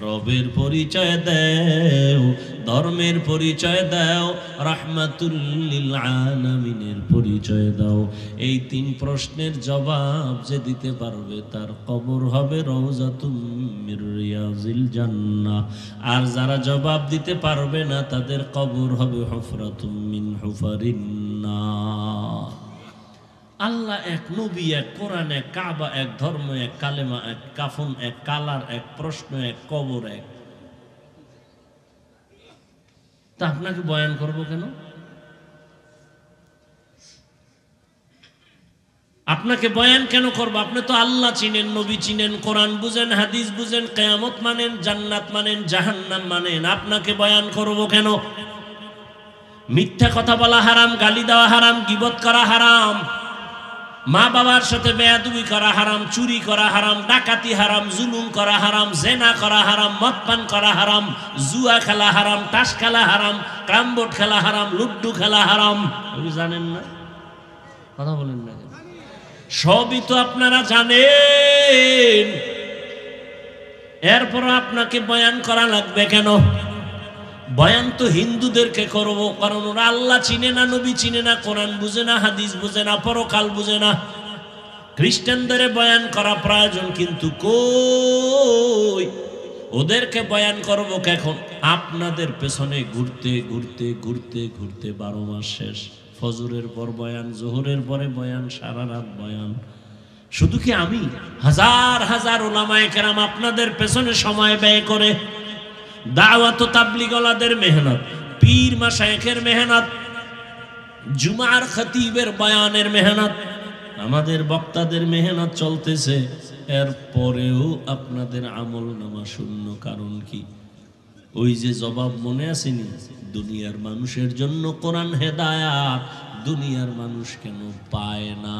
Speaker 1: রবের পরিচয় দাও, ধর্মের পরিচয় দাও, রাহমাতুল লিল আলামিনের পরিচয় দাও। এই 3 প্রশ্নের জবাব যে দিতে পারবে তার কবর হবে রওজাতুম মির রিয়াজিল জান্নাহ। আর যারা জবাব দিতে পারবে না তাদের কবর হবে হুফরাতুম মিন হুফারিন নার। আল্লাহ এক, নবী এক, কোরআন এক, কাবা এক, ধর্ম এক, কালেমা এক, কাফন এক, কালার এক, প্রশ্ন এক, কবর এক। তা আপনাকে বয়ান করব কেন? আপনাকে বয়ান কেন করব? আপনি তো আল্লাহ চিনেন, নবী চিনেন, কোরআন বুঝেন, হাদিস বুঝেন, কিয়ামত মানেন, জান্নাত মানেন, জাহান্নাম মানেন। আপনাকে বয়ান করব কেন? মিথ্যা কথা বলা হারাম, গালি দেওয়া হারাম, গীবত করা হারাম, মা বাবার সাথে বেয়াদবি করা হারাম, চুরি করা হারাম, ডাকাতি হারাম, জুলুম করা হারাম, জেনা করা হারাম, মদ পান করা হারাম, জুয়া খেলা হারাম, তাস খেলা হারাম, ক্যারমবোর্ড খেলা হারাম, লুড্ডু খেলা হারাম। আপনি জানেন না? কথা বলেন না কেন? সবই তো আপনারা জানেন, এরপর আপনাকে বয়ান করা লাগবে কেন? বয়ান তো হিন্দুদেরকে করব, কারণ ওরা আল্লাহ চিনে না, নবী চিনে না, কোরআন বুঝে না, হাদিস বুঝে না, পরকাল বুঝে না। খ্রিস্টানদের বয়ান করা প্রয়োজন, কিন্তু কই ওদেরকে বয়ান করব কখন? আপনাদের পেছনে ঘুরতে ঘুরতে ঘুরতে ঘুরতে 12 মাস শেষ। ফজরের পর বয়ান, জোহরের পরে বয়ান, সারা রাত বয়ান। শুধু কি আমি, হাজার হাজার উলামায়ে কেরাম আপনাদের পেছনে সময় ব্যয় করে, দাওয়াত ও তাবলীগওয়ালাদের মেহনত, পীর মাশায়েখের মেহনত, জুমার খতিবের বয়ানের মেহনত, আমাদের বক্তাদের মেহনত চলতেছে, এরপরেও আপনাদের আমল নামা শূন্য। কারণ কি? ওই যে জবাব মনে আসেনি, দুনিয়ার মানুষের জন্য কোরআন হেদায়াত, দুনিয়ার মানুষ কেন পায় না?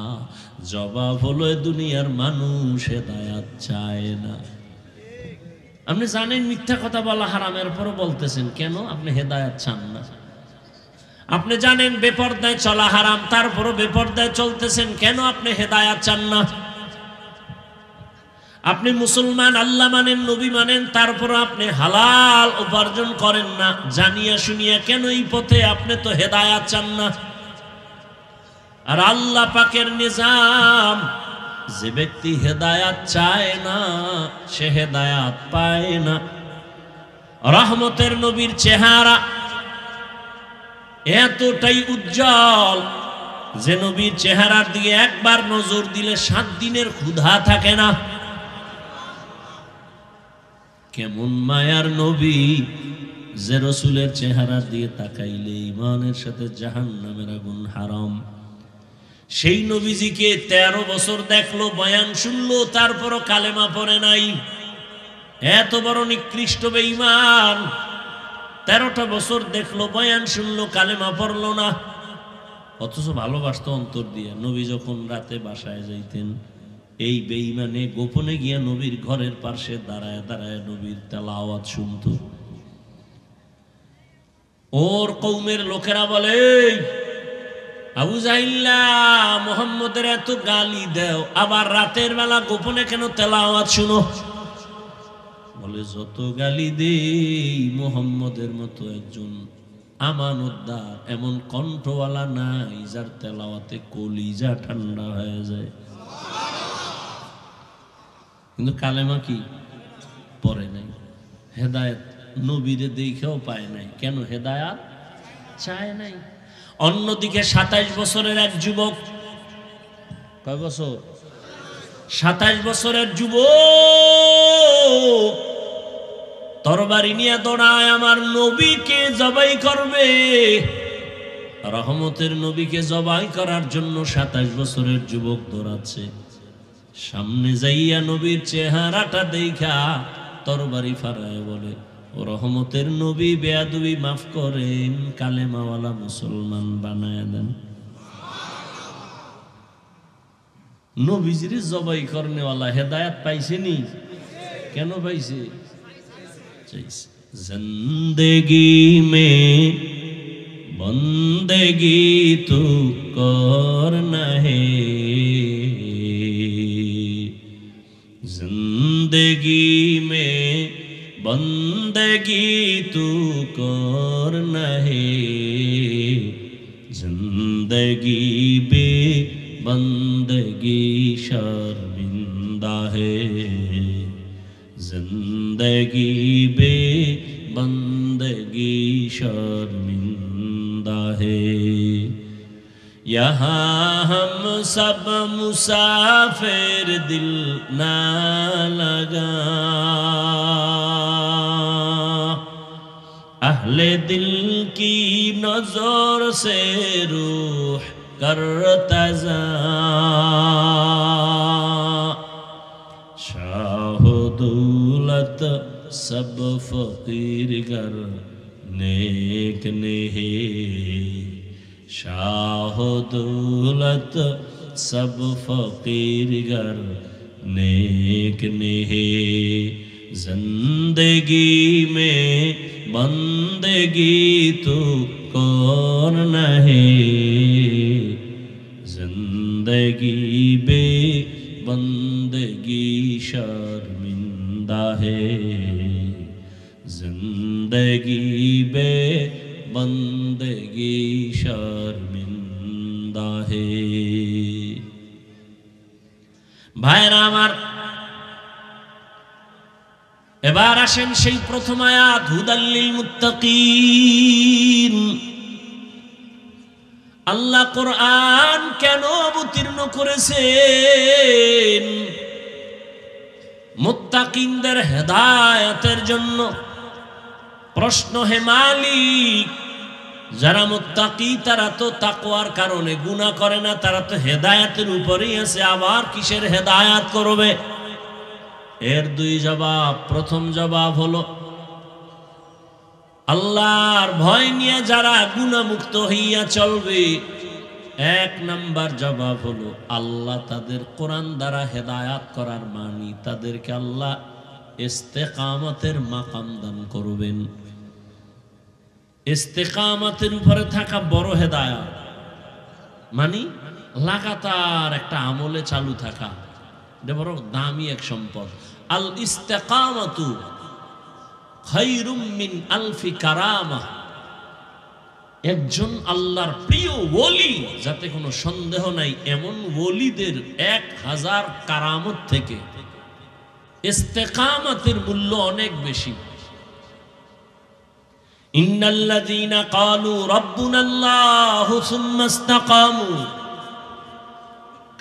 Speaker 1: জবাব হলো দুনিয়ার মানুষ হেদায়াত চায় না। আপনি জানেন মিথ্যা কথা বলা হারামের পরও বলতেছেন কেন? আপনি হেদায়াত চান না। আপনি জানেন বেপরদায় চলা হারাম, তারপরও বেপরদায় চলতেছেন কেন? আপনি হেদায়াত চান না। আপনি মুসলমান, আল্লাহ মানেন, নবী মানেন, তারপরও আপনি হালাল উপার্জন করেন না, জানিয়া শুনিয়া কেন এই পথে? আপনি তো হেদায়াত চান না। আর আল্লাহ পাকের নিজাম, যে ব্যক্তি হেদায়াত চায় না সে হেদায়াত পায় না। রহমতের নবীর চেহারা এতটাই উজ্জ্বল যে নবীর চেহারার দিকে একবার নজর দিলে 7 দিনের ক্ষুধা থাকে না। কেমন মায়ার নবী যে রসুলের চেহারার দিকে তাকাইলে ইমানের সাথে জাহান্নামের আগুন হারাম। সেই নবীজিকে 13 বছর দেখলো, বয়ান শুনলো, তারপরও কালেমা পড়ে নাই। এত বড় নিকৃষ্ট বেঈমান, 13টা বছর দেখলো, বয়ান শুনলো, কালেমা পড়লো না, অথচ ভালোবাসতো অন্তর দিয়ে। নবী যখন রাতে বাসায় যাইতেন, এই বেঈমানে গোপনে গিয়া নবীর ঘরের পাশে দাঁড়ায় দাঁড়ায় নবীর তেলাওয়াত শুনতো। ওর কওমের লোকেরা বলে, আবু জাহিল্লা মুহাম্মদের এত গালি দেও, আবার রাতের বেলা গোপনে কেন তেলাওয়াত শুনো? বলে, যত গালি দেই মুহাম্মদের মতো একজন আমানতদার, এমন কণ্ঠওয়ালা নাই যার তেলাওয়াতে কলিজা ঠান্ডা হয়ে যায়। কিন্তু কালেমা কি পড়ে নাই, হেদায়েত নবীরে দেখেও পায় নাই। কেন? হেদায়েত চায় নাই। অন্যদিকে 27 বছরের এক যুবক, কয় বছর? 27 বছরের যুবক তরবারি নিয়ে দৌড়ায়, আমার নবীকে জবাই করবে। রহমতের নবীকে জবাই করার জন্য 27 বছরের যুবক দৌড়াচ্ছে। সামনে যাইয়া নবীর চেহারাটা দেখা তরবারি ফারায় বলে, ও রহমতের নবী, বেয়াদবি মাফ করেন, কালেমাওয়ালা মুসলমান বানায় দেন। নবীজির জবাই করনেওয়ালা হেদায়াত পাইছেনি? কেন পাইছে? জিন্দেগি মে বন্দেগি তু করনা হে, जिंदगी में बंदगी तू करना है, जिंदगी बे बंदगी शर्मिंदा है, जिंदगी बे बंदगी शर्मिंदा है। यहाँ हम सब मुसाफिर, दिल ना लगा, अहले दिल की नजर से रूह करता जा शाह दौलत सब फकीर गर नेक नेहे शाह दौलत सब फकीर गर नेक नेहे जिंदगी में बंदगी तो कौन नहीं जिंदगी बे बंदगी शर्मिंदा है जिंदगी बे बंदगी शर्मिंदा है ভাইরা আমার এবার আসেন সেই প্রথম আয়াত হুদাল্লিল মুত্তাকিন আল্লাহ কোরআন কেন অবতীর্ণ করেছেন মুত্তাকিনদের হেদায়েতের জন্য প্রশ্ন হে মালিক যারা মুত্তাকি তারা তো তাকওয়ার কারণে গুনাহ করে না তারা তো হেদায়েতের উপরেই আছে আবার কিসের হেদায়েত করবে এর দুই জবাব প্রথম জবাব হলো আল্লাহর ভয় নিয়ে যারা গুনাহমুক্ত হইয়া চলবে এক নাম্বার জবাব হলো আল্লাহ তাদের কোরআন দ্বারা হেদায়েত করার মানি তাদেরকে আল্লাহ ইস্তেকামতের মাকাম দান করবেন ইস্তেকামতের উপরে থাকা বড় হেদায়েত মানে লাগাতার একটা আমলে চালু থাকা এটা বড় দামি এক সম্পদ আল ইস্তেকামাতু খায়রুম মিন আলফি কারামা একজন আল্লাহর প্রিয় ওলি যাতে কোনো সন্দেহ নাই এমন ওলিদের 1000 কারামত থেকে ইস্তেকামতের মূল্য অনেক বেশি ইন্নাল্লাযীনা ক্বালু রাব্বুনাল্লাহু সুম্মা ইসতাকামু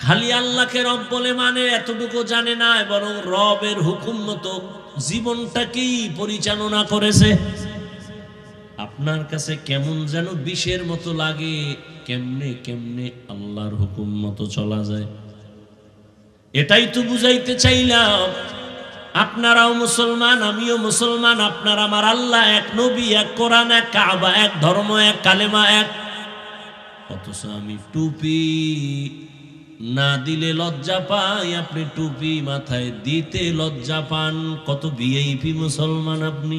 Speaker 1: খালি আল্লাহকে রব বলে মানে এতটুকু জানে না বরং রবের হুকুম মতো জীবনটাকেই পরিচালনা করেছে আপনার কাছে কেমন যেন বিষের মতো লাগে কেমনে কেমনে আল্লাহর হুকুম মতো চলা যায় এটাই তো বুঝাইতে চাইলাম আপনারাও মুসলমান আমিও মুসলমান আপনার আমার আল্লাহ এক নবী এক কোরআন এক কাবা এক ধর্ম এক কালেমা এক অথচ আমি টুপি না দিলে লজ্জা পাই আপনি টুপি মাথায় দিতে লজ্জা পান কত ভিআইপি মুসলমান আপনি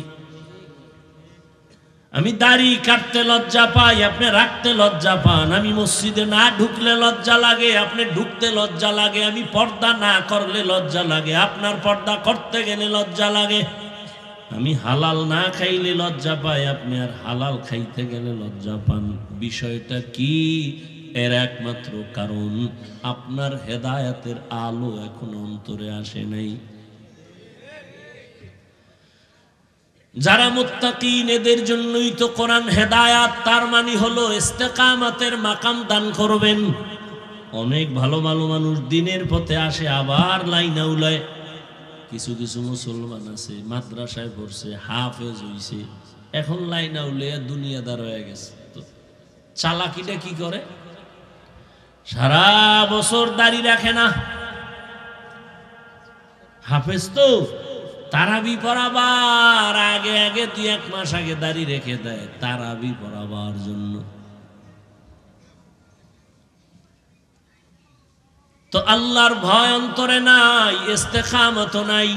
Speaker 1: আমি দাড়ি কাটতে লজ্জা পাই আপনি রাখতে লজ্জা পান আমি মসজিদে না ঢুকলে লজ্জা লাগে আপনি ঢুকতে লজ্জা লাগে আমি পর্দা না করলে লজ্জা লাগে আপনার পর্দা করতে গেলে লজ্জা লাগে আমি হালাল না খাইলে লজ্জা পাই আপনি আর হালাল খাইতে গেলে লজ্জা পান বিষয়টা কি এর একমাত্র কারণ আপনার হেদায়েতের আলো এখনো অন্তরে আসে নাই যারা মুত্তাকিন এদের জন্যই তো কোরআন হেদায়েত তার মানে হলো ইস্তেকামতের মাকাম দান করবেন অনেক ভালো ভালো মানুষ দিনের পথে আসে আবার লাইনা উলায় কিছু কিছু মুসলমান আছে মাদ্রাসায় পড়ছে হাফেজ হইছে এখন লাইনা উলায় দুনিয়াদার হয়ে গেছে তো চালাকিটা কি করে সারা বছর দাড়ি রাখে না হাফেজ তো তারাবি পড়াবার আগে আগে 2-1 মাস আগে দাড়ি রেখে দেয় তারাবি পড়াবার জন্য তো আল্লাহর ভয় অন্তরে নাই ইস্তেকামত নাই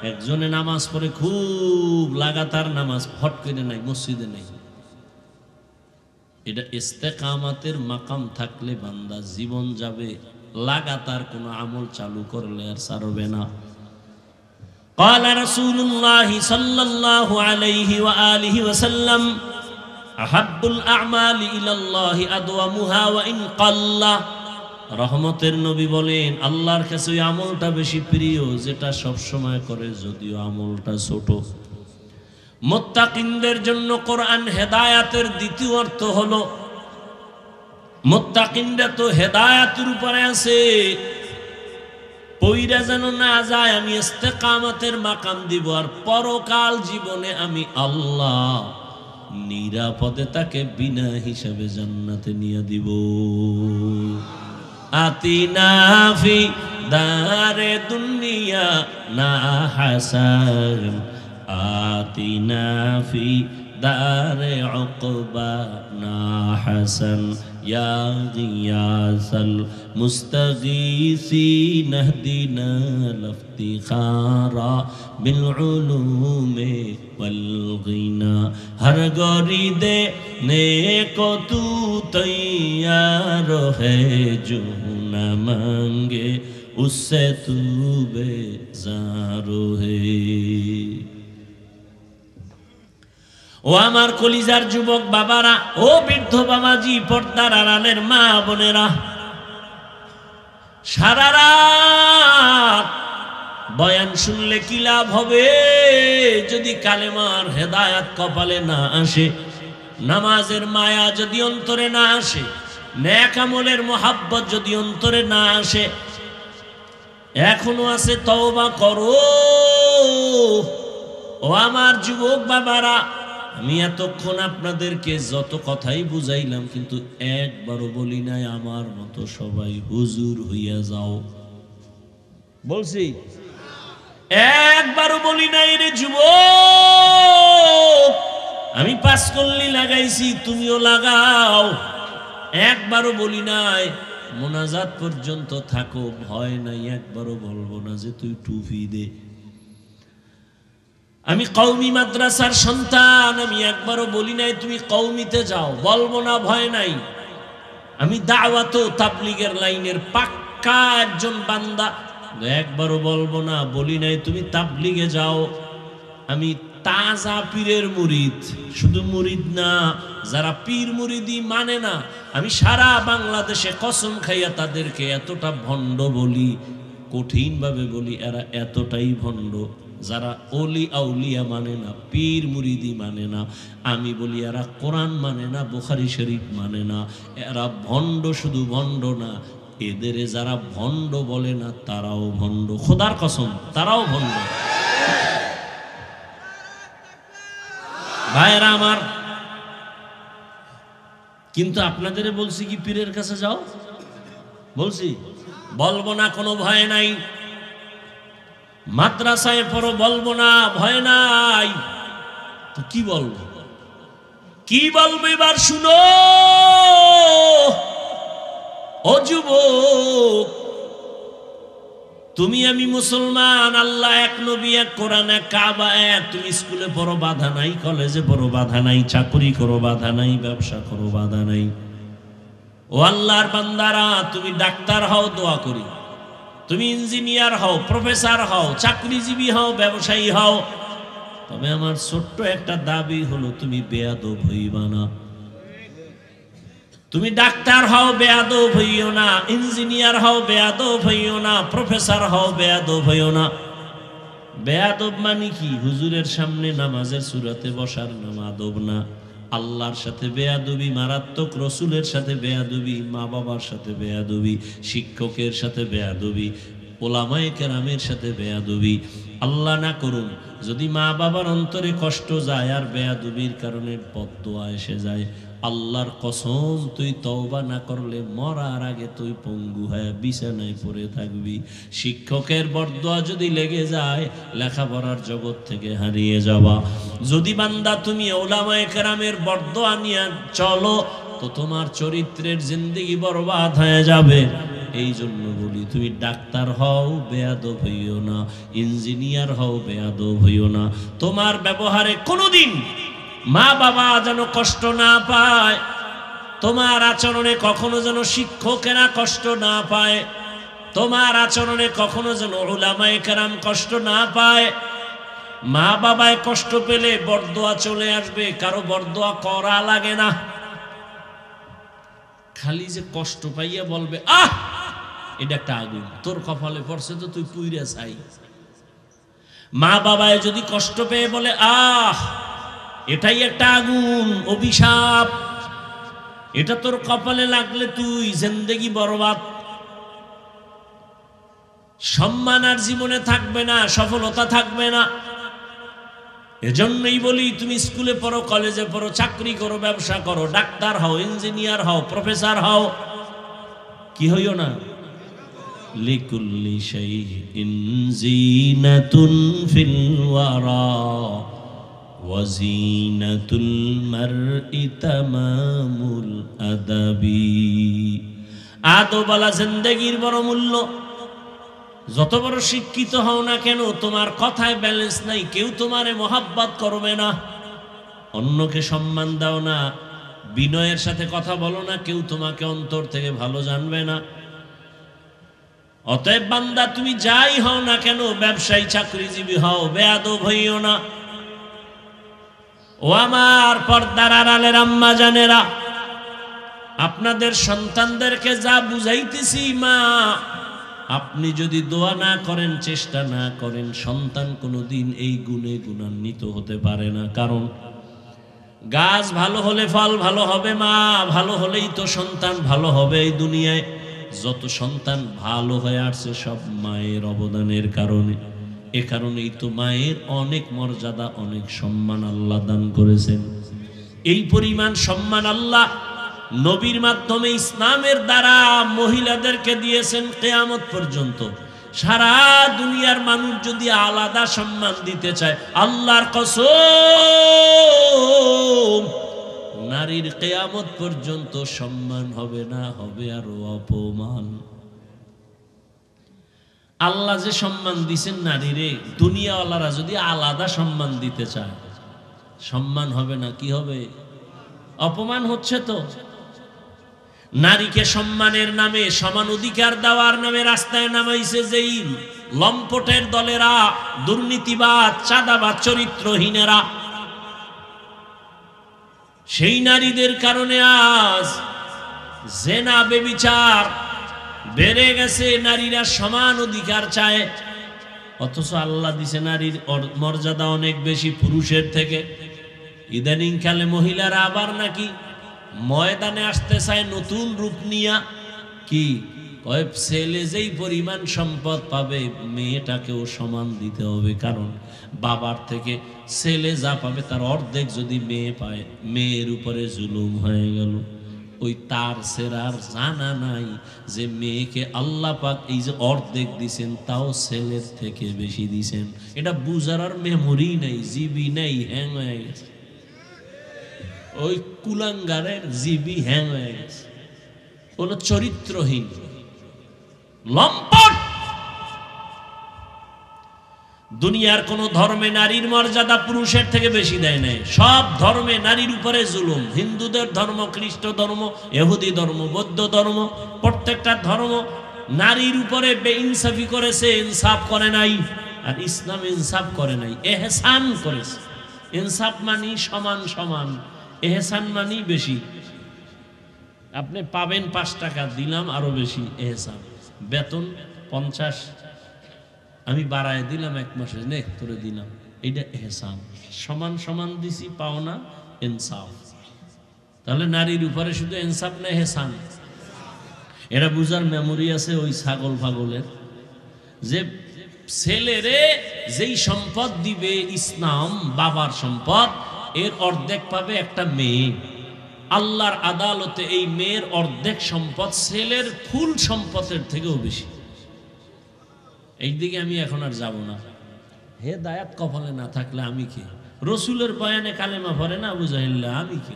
Speaker 1: একজনে নামাজ পড়ে খুব লাগাতার নামাজ ফট করে নাই মসজিদে নাই এটা ইস্তেকামতের মাকাম থাকলে বান্দা জীবন যাবে লাগাতার কোনো আমল চালু করলে আর ছাড়বে না قال رسول الله صلى الله عليه وآله وسلم أحب الأعمال إلى الله أدومها وإن قل রহমতের নবী বলেন আল্লাহর কাছে ওই আমলটা বেশি প্রিয় যেটা সব সময় করে যদিও আমলটা ছোট মুত্তাকিনদের জন্য কোরআন হেদায়েতের দ্বিতীয় অর্থ হলো মুত্তাকিনরা তো হেদায়েতের উপরে আছে পয়রা যেন না যায় আমি ইস্তেকামতের মাকাম দিব আর পরকাল জীবনে আমি আল্লাহ নিরাপদে তাকে বিনা হিসাবে জান্নাতে নিয়ে দিব। আতিনা ফি দারে দুনিয়া না হাসান, আতিনা ফি দারে উকবা না হাসান, ইয়া গিয়াসাল মুস্তাগীসিন ইহদিনা লিফতিখারা বিল উলুমি ওয়াল গিনা। হর গরি দে নেको तू तैयार है, जो न मांगे उससे तू बेजार है। ও আমার কলিজার যুবক বাবারা, ও বৃদ্ধ বাবাজি, পর্দার আড়ালের মা বোনেরা, সারা রাত বয়ান শুনলে কি লাভ হবে যদি কালেমার হেদায়াত কপালে না আসে, নামাজের মায়া যদি অন্তরে না আসে, নেক আমলের মোহাব্বত যদি অন্তরে না আসে। এখনো আছে, তওবা করো। ও আমার যুবক বাবারা, আমি এতক্ষণ আপনাদেরকে যত কথাই বুঝাইলাম, কিন্তু একবারও বলি নাই আমার মতো সবাই হুজুর হইয়া যাও। বলছি? একবারও বলি নাই রে যুবক, আমি পাঁচকল্লি লাগাইছি, তুমিও লাগাও। একবারও বলি নাই মোনাজাত পর্যন্ত থাকো, ভয় নাই। একবারও বলবো না যে তুই টুপি দে। আমি কওমি মাদ্রাসার সন্তান, আমি একবারও বলি নাই তুমি কওমিতে যাও, বলবো না, ভয় নাই। আমি দাওয়াত ও তাবলীগের লাইনের পাক্কা একজন বান্দা, একবারও বলবো না, বলি নাই তুমি তাবলীগে যাও। আমি তাজা পীরের মুরিদ, শুধু মুরিদ না, যারা পীর মুরিদি মানে না, আমি সারা বাংলাদেশে কসম খাইয়া তাদেরকে এতটা ভণ্ড বলি, কঠিনভাবে বলি, এরা এতটাই ভণ্ড। যারা ওলি আউলিয়া মানে না, পীর মুরিদি মানে না, আমি বলি এরা কোরআন মানে না, বুখারী শরীফ মানে না, এরা ভণ্ড। শুধু ভণ্ড না, এদের যারা ভণ্ড বলে না তারাও ভণ্ড, খোদার কসম তারাও ভণ্ড। ভাইরা আমার, কিন্তু আপনাদের বলছি কি পীরের কাছে যাও? বলছি? বলবো না, কোনো ভয় নাই। মাদ্রাসায় পড়ো, বলবো না, ভয় নাই। তো কি বলবো? কি বলবো এবার শুনো ও যুবক। তুমি আমি মুসলমান, আল্লাহ এক, নবী এক, কোরআন এক, কাবা এক। তুমি স্কুলে পড়ো, বাধা নাই। কলেজে পড়ো, বাধা নাই। চাকরি করো, বাধা নাই। ব্যবসা করো, বাধা নাই। ও আল্লাহর বান্দারা, তুমি ডাক্তার হও, দোয়া করি। তুমি ইঞ্জিনিয়ার হও, প্রফেসর হও, চাকরিজীবী হও, ব্যবসায়ী হও, তবে আমার ছোট্ট একটা দাবি হলো তুমি বেয়াদব হইবা না। তুমি ডাক্তার হও, বেয়াদব হইও না। ইঞ্জিনিয়ার হও, বেয়াদব হইও না। প্রফেসর হও, বেয়াদব হইও না। বেয়াদব মানে কি? হুজুরের সামনে নামাজের সুরাতে বসার নাম আদব না। আল্লাহর সাথে বেয়াদবি মারাত্মক, রসুলের সাথে বেয়াদবি, মা বাবার সাথে বেয়াদবি, শিক্ষকের সাথে বেয়াদবি, ওলামায়ে কেরামের সাথে বেয়াদবি। আল্লাহ না করুন যদি মা বাবার অন্তরে কষ্ট যায় আর বেয়াদবির কারণে বদদোয়া এসে যায়, আল্লাহর কসম তুই তওবা না করলে মরার আগে তুই পঙ্গু হয়ে বিছানায় পড়ে থাকবি। শিক্ষকের বদদোয়া যদি লেগে যায়, লেখাপড়ার জগৎ থেকে হারিয়ে যাবা। যদি বান্দা তুমি ওলামায়ে কেরামের বদদোয়া নিয়ে চলো, তো তোমার চরিত্রের জিন্দেগি বরবাদ হয়ে যাবে। এই জন্য বলি, তুমি ডাক্তার হও, বেয়াদব হইও না। ইঞ্জিনিয়ার হও, বেয়াদব হইও না। তোমার ব্যবহারে কোনোদিন মা বাবা যেন কষ্ট না পায়, তোমার আচরণে কখনো যেন শিক্ষকেরা কষ্ট না পায়, তোমার আচরণে কখনো যেন উলামায়ে কেরাম কষ্ট না পায়। মা বাবায় কষ্ট পেলে বরদোয়া চলে আসবে, কারো বরদোয়া করা লাগে না। খালি যে কষ্ট পাইয়া বলবে আহ এটা একটা আগুন তোর কপালে পড়ছে, তো তুই পুইরা চাই। মা বাবায় যদি কষ্ট পেয়ে বলে আহ এটাই একটা আগুন, অভিশাপ, এটা তোর কপালে লাগলে তুই জিন্দেগি বরবাদ। সম্মান আর জীবনে থাকবে না, সফলতা থাকবে না। এজন্যই বলি তুমি স্কুলে পড়ো, কলেজে পড়ো, চাকরি করো, ব্যবসা করো, ডাক্তার হও, ইঞ্জিনিয়ার হও, প্রফেসর হও, কি হইও না, লিকুল্লি শাইইন জিনাতুন ফিল ওয়ারা ওয়া জিনাতুল মারই তামামুল আদাবি। আদবওয়ালা জিন্দেগির বড় মূল্য। যত বড় শিক্ষিত হও না কেন, তোমার কথায় ব্যালেন্স নাই, কেউ তোমারে মহাব্বত করবে না, অন্যকে সম্মান দাও না, বিনয়ের সাথে কথা বলো না, কেউ তোমাকে অন্তর থেকে ভালো জানবে না। অতএব বান্দা, তুমি যাই হও না কেন, ব্যবসায়ী, চাকরিজীবী হও, বেয়াদব হইও না। ও আমার পর্দার আড়ালের আম্মা জানেরা, আপনাদের সন্তানদেরকে যা বুঝাইতেছি, মা আপনি যদি দোয়া না করেন, চেষ্টা না করেন, সন্তান কোনোদিন এই গুণে গুণান্বিত হতে পারে না। কারণ গাছ ভালো হলে ফল ভালো হবে, মা ভালো হলেই তো সন্তান ভালো হবে। এই দুনিয়ায় যত সন্তান ভালো হয়ে আসছে সব মায়ের অবদানের কারণে। এ কারণেই তো মায়ের অনেক মর্যাদা, অনেক সম্মান আল্লাহ দান করেছেন। এই পরিমাণ সম্মান আল্লাহ নবীর মাধ্যমে, ইসলামের দ্বারা মহিলাদেরকে দিয়েছেন কিয়ামত পর্যন্ত। সারা দুনিয়ার মানুষ যদি আলাদা সম্মান দিতে চায়, আল্লাহর কসম, নারীর কিয়ামত পর্যন্ত সম্মান হবে না, হবে আরো অপমান। আল্লাহ যে সম্মান দিছেন নারীরে, দুনিয়াওয়ালারা যদি আলাদা সম্মান দিতে চায়, সম্মান হবে না, কি হবে? অপমান হচ্ছে তো। নারীকে সম্মানের নামে, সমান অধিকার দেওয়ার নামে রাস্তায় নামাইছে যেই লম্পটের দলেরা, দুর্নীতিবাদ, চাঁদাবাদ, চরিত্রহীনেরা, সেই নারীদের কারণে আজ জেনা, বেবিচার বেড়ে গেছে। নারীরা সমান অধিকার চায়, অথচ আল্লাহ দিছে নারীর মর্যাদা অনেক বেশি পুরুষের থেকে। ইদানিং কালে মহিলারা আবার নাকি ময়দানে আসতে চায় নতুন রূপ নিয়া। কি কয়, ছেলে যেই পরিমাণ সম্পদ পাবে, মেয়েটাকেও সমান দিতে হবে। কারণ বাবার থেকে ছেলে যা পাবে তার অর্ধেক যদি মেয়ে পায়, মেয়ের উপরে জুলুম হয়ে গেল। ওই তার সেরার জানা নাই যে মেয়েকে আল্লাহ পাক এই যে অর্ধেক দিছেন, তাও ছেলের থেকে বেশি দিছেন। এটা বুঝার আর মেমোরি নাই, জিবি নাই, হ্যাং হয়ে গেছে। ওই কুলাঙ্গারের জিবি হ্যাং হয়ে গেছে, হলো চরিত্রহীন, লম্পট। দুনিয়ার কোন ধর্মে নারীর মর্যাদা পুরুষের থেকে বেশি দেয় নাই। সব ধর্মে নারীর উপরে জুলুম। হিন্দুদের ধর্ম, খ্রিস্ট ধর্ম, ইহুদি ধর্ম, বৌদ্ধ ধর্ম, প্রত্যেকটা ধর্ম নারীর উপরে বেইনসাফি করেছে, ইনসাফ করে নাই। আর ইসলাম ইনসাফ করে নাই, এহসান করেছে। ইনসাফ মানি সমান সমান, এহসান মানি বেশি। আপনি পাবেন 5 টাকা, দিলাম আরো বেশি, এহসান। বেতন 50, আমি বাড়ায় দিলাম 1 মাসে, নে তোরে দিলাম, এইটা এহসান। সমান সমান দিছি, পাওনা ইনসাফ। তাহলে নারীর উপরে শুধু ইনসাফ না, এহসান। এরা বুঝার মেমোরি আছে ওই ছাগল ফাগলের, যে ছেলেরে যেই সম্পদ দিবে ইসলাম, বাবার সম্পদ, এর অর্ধেক পাবে একটা মেয়ে। আল্লাহর আদালতে এই মেয়ের অর্ধেক সম্পদ ছেলের ফুল সম্পদের থেকেও বেশি। এই দিকে আমি এখন আর যাব না। হেদায়েত কপালে না থাকলে আমি কি? রসুলের বয়ানে কালেমা পড়ে না আবু জাহেল, আমি কি?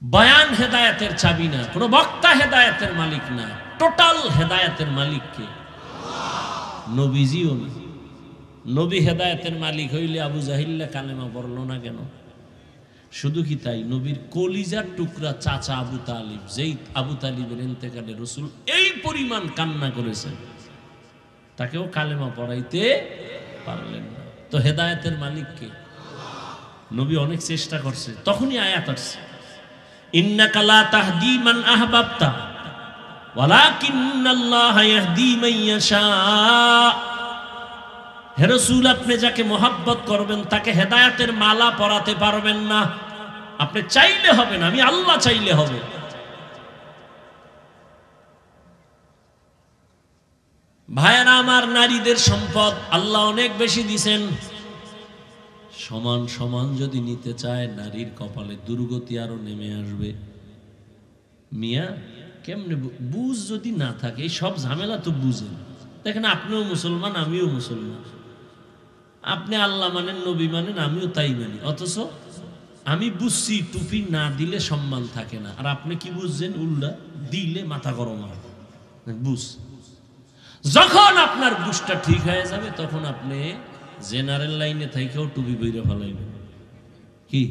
Speaker 1: বয়ান হেদায়েতের চাবি না, কোন বক্তা হেদায়েতের মালিক না। টোটাল হেদায়েতের মালিক কে? নবীজিও না। নবী হেদায়েতের মালিক হইলে আবু জাহেল কালেমা পড়লো না কেন? শুধু কি তাই, নবীর কলিজার টুকরা চাচা আবু তালিব, যেই আবু তালিবের ইন্তেকালে রসুল এই পরিমাণ কান্না করেছেন, তাকেও কালেমা পড়াইতে পারলেন না। তো হেদায়েতের মালিক কে? নবী অনেক চেষ্টা করছে, তখনই আয়াত আসছে, ইন্নাকা লা তাহদি মান আহবাবতা ওয়ালাকিন্নাল্লাহা ইয়াহদি মান ইয়াশা। হে রাসূল, আপনি যাকে মহব্বত করবেন তাকে হেদায়েতের মালা পরাতে পারবেন না। আপনি চাইলে হবে না, আমি আল্লাহ চাইলে হবে। ভাইয়েরা আমার, নারীদের সম্পদ আল্লাহ অনেক বেশি দিছেন। সমান সমান যদি নিতে চায়, নারীর কপালে দুর্গতি আরো নেমে আসবে। মিয়া কেমনে বুঝ যদি না থাকে, এই সব ঝামেলা তো বুঝেন। দেখেন, আপনিও মুসলমান, আমিও মুসলমান, আপনি আল্লাহ মানেন, নবী মানেন, আমিও তাই মানি। অথচ আমি বুঝছি টুপি না দিলে সম্মান থাকে না, আর আপনি কি বুঝছেন? উল্টা দিলে মাথা গরম হয়। বুঝ যখন আপনার বুঝটা ঠিক হয়ে যাবে, তখন আপনি জেনারেল লাইনে থেকেও টুপি বইরে ফেলাইবেন। কি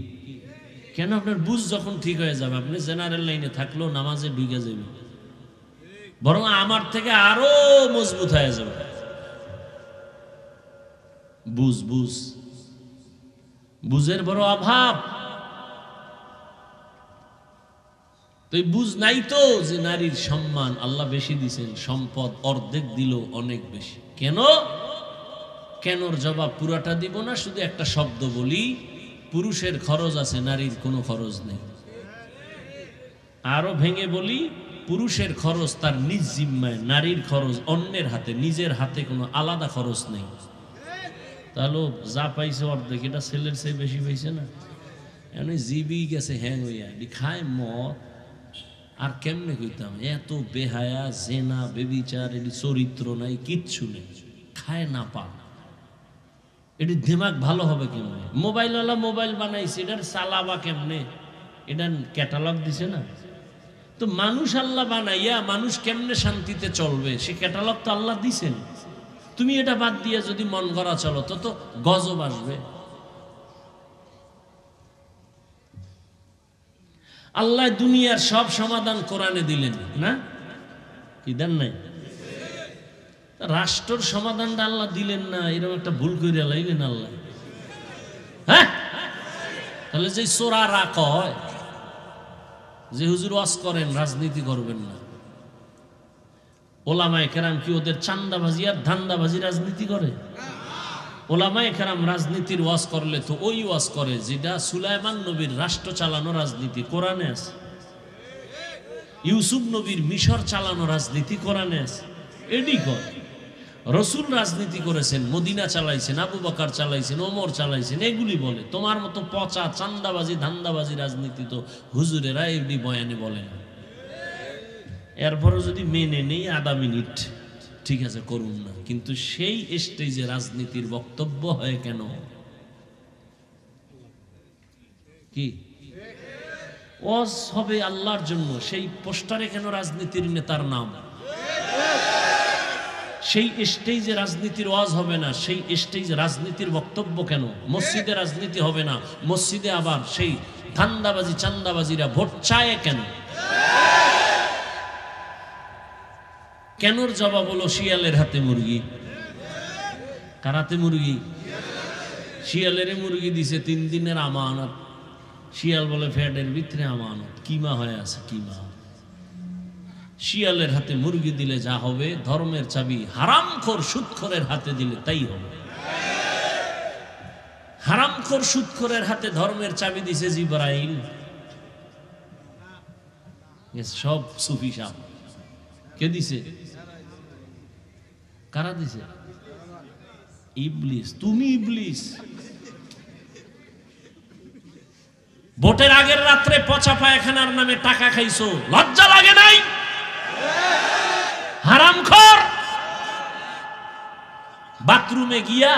Speaker 1: কেন? আপনার বুঝ যখন ঠিক হয়ে যাবে, আপনি জেনারেল লাইনে থাকলেও নামাজে ঢুকে যাবে, বরং আমার থেকে আরো মজবুত হয়ে যাবে। বুঝ বুঝ বুঝের বড় অভাব। তো বুঝ নাই তো, যে নারীর সম্মান আল্লাহ বেশি দিছেন, সম্পদ অর্ধেক দিল অনেক বেশি। কেন? কেনর জবাব পুরাটা দিব না, শুধু একটা শব্দ বলি, পুরুষের খরচ আছে, নারীর কোনো খরচ নেই। আরো ভেঙে বলি, পুরুষের খরচ তার নিজ জিম্মায়, নারীর খরচ অন্যের হাতে, নিজের হাতে কোনো আলাদা খরচ নেই। তাহলে যা পাইছে অর্ধেক, এটা ছেলের চেয়ে বেশি পাইছে না? এমনি জিবি গেছে হ্যাং হইয়া, খায় মদ। আর কেমনে কইতাম, এত বেহায়া, জেনা, বেবিচার, এটি চরিত্র নাই, কিচ্ছু নেই, খায় না পা। এটি দিমাগ ভালো হবে কেমনে? মোবাইলওয়ালা মোবাইল বানাইছে, এটার চালাবা কেমনে? এটা ক্যাটালগ দিছে না? তো মানুষ আল্লাহ বানাইয়া মানুষ কেমনে শান্তিতে চলবে, সে ক্যাটালগ তো আল্লাহ দিছেন। তুমি এটা বাদ দিয়ে যদি মন গড়া চলো, তো গজব আসবে। আল্লাহ দুনিয়ার সব সমাধান কোরআনে দিলেন না? কি দেন নাই? রাষ্ট্রের সমাধানটা আল্লাহ দিলেন না, এরকম একটা ভুল করে লাইলেন আল্লাহ। হ্যাঁ, তাহলে যে চোরারা কয় যে হুজুর ওয়াজ করেন, রাজনীতি করবেন না, ওলামায়ে কেরাম কি ওদের চান্দাবাজি আর ধান্দাবাজি রাজনীতি করে? ওলামায়ে কেরাম রাজনীতির ওয়াজ করলে তো ওই ওয়াজ করে যেটা সুলাইমান নবীর রাষ্ট্র চালানো রাজনীতি কোরআনে আছে, ইউসুফ নবীর মিশর চালানো রাজনীতি কোরআনে আছে, এডি করে। রসুল রাজনীতি করেছেন, মদিনা চালাইছেন, আবু বকর চালাইছেন, ওমর চালাইছেন, এগুলি বলে। তোমার মতো পচা চান্দাবাজি ধান্দাবাজি রাজনীতি তো হুজুরেরা এডি বয়ানে বলে না। এরপরও যদি মেনে নেই আধা মিনিট, ঠিক আছে করুন না, কিন্তু সেই স্টেজে রাজনীতির বক্তব্য হয় কেন? কি ওয়াজ হবে আল্লাহর জন্য, সেই পোস্টারে কেন রাজনীতির নেতার নাম? সেই স্টেজে রাজনীতির ওয়াজ হবে না, সেই স্টেজে রাজনীতির বক্তব্য কেন? মসজিদে রাজনীতি হবে না, মসজিদে আবার সেই ধান্দাবাজি চান্দাবাজিরা ভোট চায় কেন? কেনর জবাব হলো শিয়ালের হাতে মুরগি। কার হাতে মুরগি? শিয়ালের মুরগি দিছে 3 দিনের আমানত। শিয়াল বলে ফ্যাটের ভিতরে আমানত, কিমা হয়ে আছে, কিমা। শিয়ালের হাতে মুরগি দিলে যা হবে, ধর্মের চাবি হারামখোর সুদখোরের হাতে দিলে তাই হবে। হারামখোর সুদখোরের হাতে ধর্মের চাবি দিছে জিবরাইল। সব সুফি সাহেব কে দিছে? কারা দিছে? ইবলিস। তুমি ইবলিস। ভোটের আগের রাত্রে পচা পায়খানার নামে টাকা খাইছো, লজ্জা লাগে নাই? হারামখোর। বাথরুমে গিয়া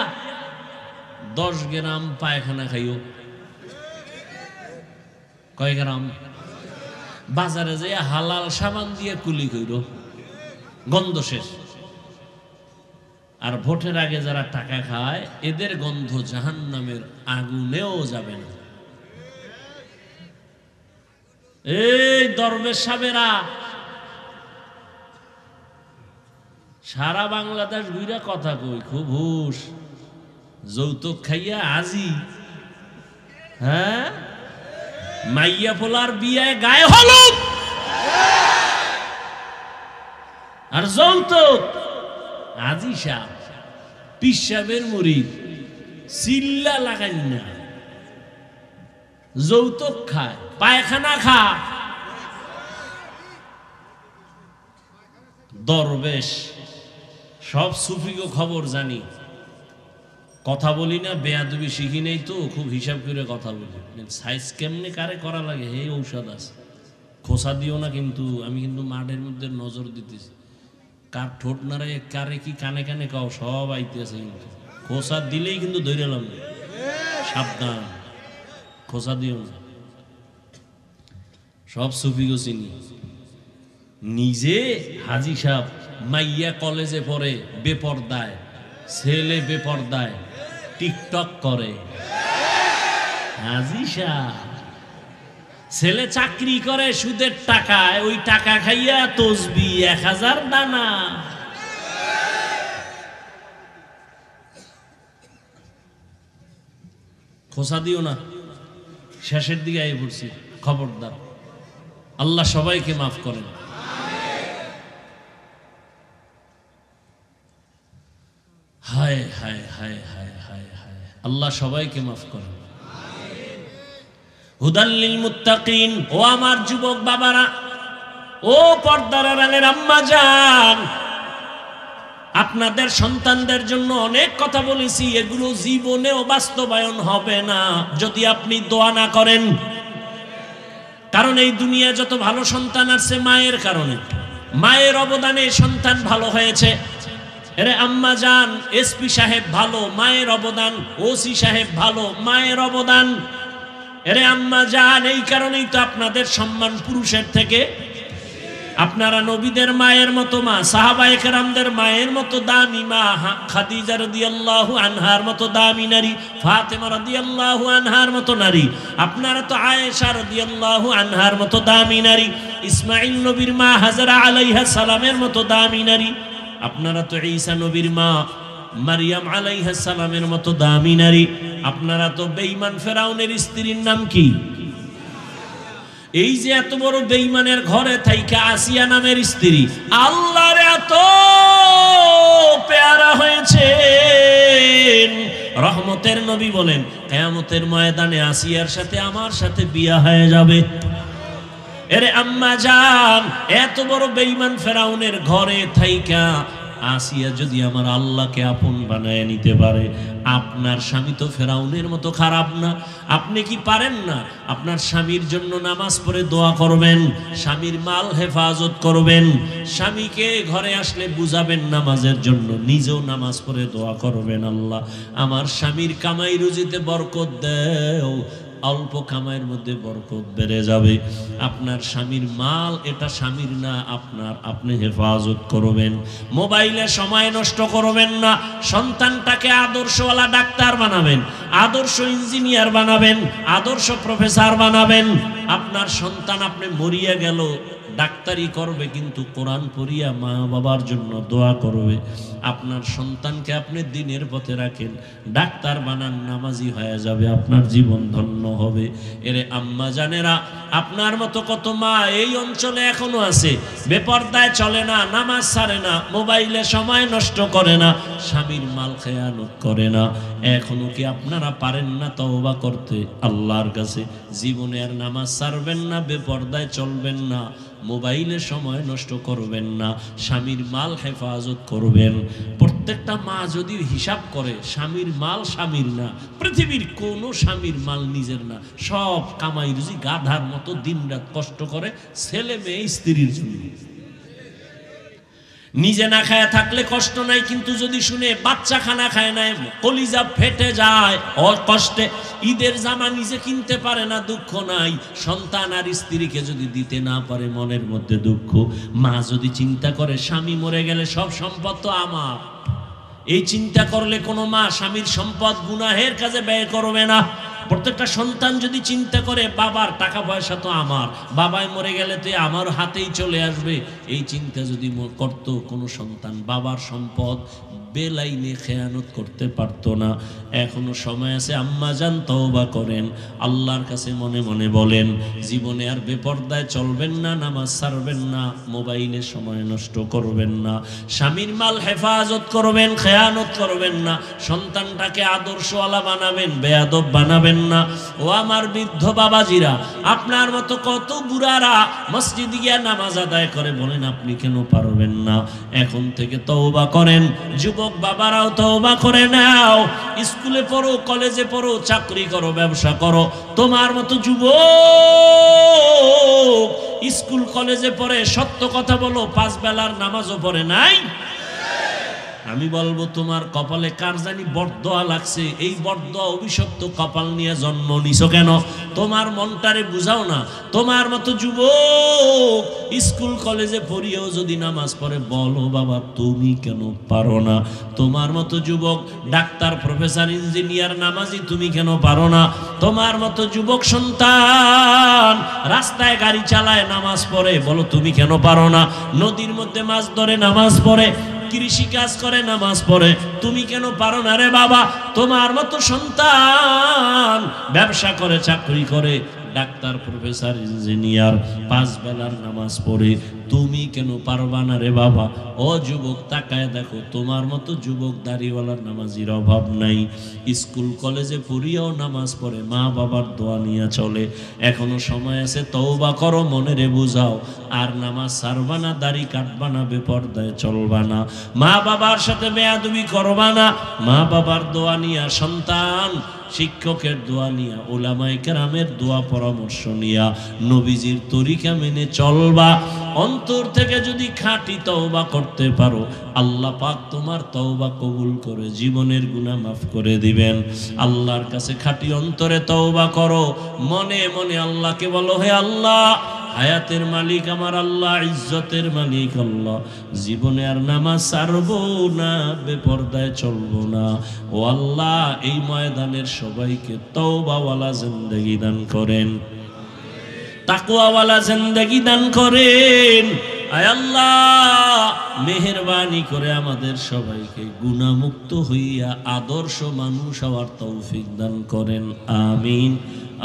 Speaker 1: 10 গ্রাম পায়খানা খাইও। কয় গ্রাম? বাজারে যাইয়া হালাল সাবান দিয়ে কুলি কইরো, গন্ধ শেষ। আর ভোটের আগে যারা টাকা খায়, এদের গন্ধ জাহান্নামের আগুনেও যাবে না। এই দরবেশ সাহেবেরা সারা বাংলাদেশ ঘুরে কথা কই, খুব হুশ। যৌতুক খাইয়া আজি, হ্যাঁ, মাইয়া পোলার বিয়ায় গায়ে হলুদ আর যৌতুক। আজি সাহ পিসাবের মুরিদ, চিল্লা লাগাই না, যৌতুক খায়, পায়খানা খা। দরবেশ সব সুফিগো খবর জানি, কথা বলি না, বেয়াদবি শিখি নেই তো, খুব হিসাব করে কথা বলি। সাইজ কেমনে কারে করা লাগে এই ঔষধ আছে, খোসা দিও না। কিন্তু আমি কিন্তু মাঠের মধ্যে নজর দিতেছি, কার ঠোঁট নাড়ে, কারে কি কানে কানে কাও, সব আইতেছে। কিন্তু খোসা দিলেই কিন্তু ধরে এলাম, সাবধান, খোসা দিও না। সব সুফিগো চিনি। নিজে হাজি সাহেব, মাইয়া কলেজে পড়ে বেপরদায়, ছেলে বেপরদায় টিকটক করে। হাজি সাহেব ছেলে চাকরি করে সুদের টাকায়, ওই টাকা খাইয়া তসবি 1000 দানা। খোসা দিও না, শেষের দিকে আই পড়ছি, খবরদার। আল্লাহ সবাইকে মাফ করেন। হায় হায় হায় হায় হায় হায়, আল্লাহ সবাইকে মাফ করেন। হুদাল লিল মুত্তাকিন। ও আমার যুবক বাবারা, ও পর্দার আড়ালের আম্মা জান, আপনাদের সন্তানদের জন্য অনেক কথা বলেছি, এগুলো জীবনেও বাস্তবায়ন হবে না যদি আপনি দোয়া না করেন। কারণ এই দুনিয়া যত ভালো সন্তান আসছে মায়ের কারণে, মায়ের অবদানে সন্তান ভালো হয়েছে। এরে আম্মা জান, এসপি সাহেব ভালো, মায়ের অবদান। ওসি সাহেব ভালো, মায়ের অবদান। এরে আম্মা জান, এই কারণেই তো আপনাদের সম্মান পুরুষের থেকে। আপনারা নবীদের মায়ের মতো মা, সাহাবায়ে কেরামদের মায়ের মতো দামি মা, খাদিজা রাদিয়াল্লাহু আনহার মতো দামি নারী, ফাতেমা রাদিয়াল্লাহু আনহার মতো নারী। আপনারা তো আয়েশা রাদিয়াল্লাহু আনহার মতো দামি নারী, ইসমাঈল নবীর মা হাজরা আলাইহা সালামের মতো দামি নারী। আপনারা তো ঈসা নবীর মা মারিয়াম আলাইহা সালামের মতো দামি নারী। আপনারা তো বেঈমান ফেরাউনের স্ত্রীর নাম কি? এই যে এত বড় বেঈমানের ঘরে থাইকা আসিয়া নামের স্ত্রী আল্লাহর এত পেয়ারা হয়েছে। রহমতের নবী বলেন, কিয়ামতের ময়দানে আসিয়ার সাথে আমার সাথে বিয়া হয়ে যাবে। এরে আম্মা জান, এত বড় বেঈমান ফেরাউনের ঘরে থাইকা আসিয়া যদি আমার আল্লাহকে আপন বানায় নিতে পারে, আপনার স্বামী তো ফেরাউনের মতো খারাপ না। আপনি কি পারেন না আপনার স্বামীর জন্য নামাজ পড়ে দোয়া করবেন, স্বামীর মাল হেফাজত করবেন, স্বামীকে ঘরে আসলে বুঝাবেন নামাজের জন্য, নিজেও নামাজ পড়ে দোয়া করবেন, আল্লাহ আমার স্বামীর কামাই রুজিতে বরকত দেও, অল্প কামাইয়ের মধ্যে বরকত বেড়ে যাবে। আপনার স্বামীর মাল এটা স্বামীর না, আপনার, আপনি হেফাজত করবেন। মোবাইলে সময় নষ্ট করবেন না। সন্তানটাকে আদর্শওয়ালা ডাক্তার বানাবেন, আদর্শ ইঞ্জিনিয়ার বানাবেন, আদর্শ প্রফেসর বানাবেন। আপনার সন্তান আপনি মরিয়া গেল ডাক্তারি করবে, কিন্তু কোরআন পড়িয়া মা বাবার জন্য দোয়া করবে। আপনার সন্তানকে আপনি দ্বীনের পথে রাখেন, ডাক্তার বানান, নামাজি হয়ে যাবে, আপনার জীবন ধন্য হবে। এরে আম্মা জানেরা, আপনার মতো কত মা এই অঞ্চলে এখনো আছে, বেপরদায় চলে না, নামাজ ছাড়ে না, মোবাইলে সময় নষ্ট করে না, স্বামীর মাল খেয়ানত করে না। এখনো কি আপনারা পারেন না তওবা করতে আল্লাহর কাছে? জীবনে আর নামাজ ছাড়বেন না, বেপরদায় চলবেন না, মোবাইলে সময় নষ্ট করবেন না, স্বামীর মাল হেফাজত করবেন। প্রত্যেকটা মা যদি হিসাব করে, স্বামীর মাল স্বামীর না, পৃথিবীর কোনো স্বামীর মাল নিজের না, সব কামাই রুজি গাধার মতো দিনরাত কষ্ট করে ছেলে মেয়ে স্ত্রীর জন্য। নিজে না খায় থাকলে কষ্ট নাই, কিন্তু যদি শুনে বাচ্চা খানা খায় নাই, কলিজা ফেটে যায় কষ্টে। ঈদের জামা নিজে কিনতে পারে না, দুঃখ নাই। সন্তান আর স্ত্রীকে যদি দিতে না পারে, মনের মধ্যে দুঃখ। মা যদি চিন্তা করে স্বামী মরে গেলে সব সম্পদ তো আমার, এই চিন্তা করলে কোনো মা স্বামীর সম্পদ গুনাহের কাজে ব্যয় করবে না। প্রত্যেকটা সন্তান যদি চিন্তা করে বাবার টাকা পয়সা তো আমার, বাবাই মরে গেলে তো আমার হাতেই চলে আসবে, এই চিন্তা যদি করতো কোনো সন্তান, বাবার সম্পদ বেলাইনে খেয়ানত করতে পারতো না। এখনো সময় আছে, আম্মা জান তওবা করেন, আল্লাহর কাছে মনে মনে বলেন জীবনে আর বেপরদায় চলবেন না, নামাজ ছাড়বেন না, মোবাইলে সময় নষ্ট করবেন না, স্বামীর মাল হেফাজত করবেন, খেয়ানত করবেন না, সন্তানটাকে আদর্শওয়ালা বানাবেন, বেয়াদব বানাবেন না। ও আমার বৃদ্ধ বাবাজিরা, আপনার মতো কত বুড়ারা মসজিদে গিয়ে নামাজ আদায় করে, বলেন আপনি কেন পারবেন না? এখন থেকে তওবা করেন। যুবক বাবারাও তওবা করে নাও। স্কুলে পড়ো, কলেজে পড়ো, চাকরি করো, ব্যবসা করো, তোমার মতো যুবক স্কুল কলেজে পড়ে, সত্য কথা বলো, 5 বেলার নামাজও পড়ে নাই। আমি বলবো তোমার কপালে কার জানি বরদোয়া লাগছে, এই বরদোয়া অভিশপ্ত কপাল নিয়ে জন্ম নিছো কেন? তোমার মনটারে বুঝাও না। তোমার মতো যুবক স্কুল কলেজে পড়িয়েও যদি নামাজ পড়ে, বলো বাবা তুমি কেন পারো না? তোমার মতো যুবক ডাক্তার, প্রফেসর, ইঞ্জিনিয়ার নামাজি, তুমি কেন পারো না? তোমার মতো যুবক সন্তান রাস্তায় গাড়ি চালায়, নামাজ পড়ে, বলো তুমি কেন পারো না? নদীর মধ্যে মাছ ধরে, নামাজ পড়ে, কৃষি কাজ করে, নামাজ পড়ে, তুমি কেন পারো না রে বাবা? তোমার মতো সন্তান ব্যবসা করে, চাকরি করে, ডাক্তার, প্রফেসর, ইঞ্জিনিয়ার, 5 বেলার নামাজ পড়ে, তুমি কেন পারবা না রে বাবা? ও যুবক তাকায় দেখো, তোমার মতো যুবক দাড়িওয়ালার নামাজির অভাব নাই। স্কুল কলেজে পড়িয়াও নামাজ পড়ে, মা বাবার দোয়া নিয়ে চলে। এখনো সময় আছে, তওবা করো, মনে রে বুঝাও, আর নামাজ ছাড়বা না, দাড়ি কাটবা না, বেপরদায় চলবা না, মা বাবার সাথে বেয়াদবি করবা না, মা বাবার দোয়া নিয়া, সন্তান শিক্ষকের দোয়া নিয়া, উলামায়ে কেরামের দোয়া পরামর্শ নিয়া, নবীজির তরিকা মেনে চলবা। অন্তর থেকে যদি খাঁটি তওবা করতে পারো, আল্লাহ পাক তোমার তওবা কবুল করে জীবনের গুনাহ মাফ করে দিবেন। আল্লাহর কাছে খাঁটি অন্তরে তওবা করো, মনে মনে আল্লাহকে বলো, হে আল্লাহ, হায়াতের মালিক আমার আল্লাহ, ইজ্জতের মালিক আল্লাহ, জীবনে আর নামাজ ছাড়বো না, বেপরদায় চলবো না। ও আল্লাহ, এই ময়দানের সবাইকে তওবাওয়ালা জিন্দেগি দান করেন, তাকওয়াওয়ালা জিন্দেগি দান করেন। আয় আল্লাহ, মেহেরবানি করে আমাদের সবাইকে গুনাহমুক্ত হইয়া আদর্শ মানুষ হওয়ার তৌফিক দান করেন। আমিন।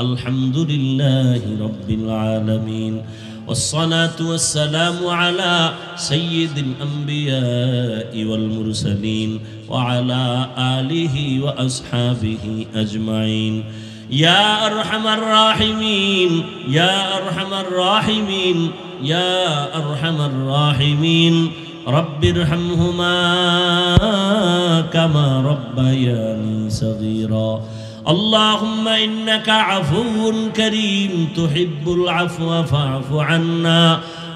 Speaker 1: আলহামদুলিল্লাহি রাব্বিল আলামিন। والصلاة والسلام على سيد الأنبياء والمرسلين وعلى آله وأصحابه أجمعين. يا أرحم الراحمين، يا أرحم الراحمين، يا أرحم الراحمين، رب ارحمهما كما ربياني صغيرا. اللهم إنك عفو كريم تحب العفو فاعف عنا.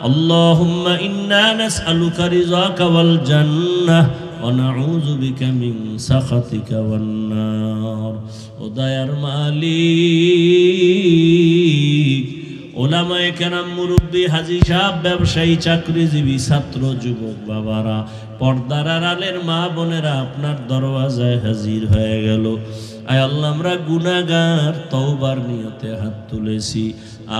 Speaker 1: اللهم إنا نسألك رضاك والجنة ونعوذ بك من سخطك والنار. وداير মালিক, ওলামায়ে কেরাম, মুরব্বী, হাজী সাহেব, ব্যবসায়ী, চাকরিজীবী, ছাত্র, যুবক বাবারা, পর্দার আড়ালের মা বোনেরা, আপনার দরওয়াজায় হাজির হয়ে গেল। আয় আল্লাহ, আমরা গুনাহগার, তওবার নিয়তে হাত তুলেছি,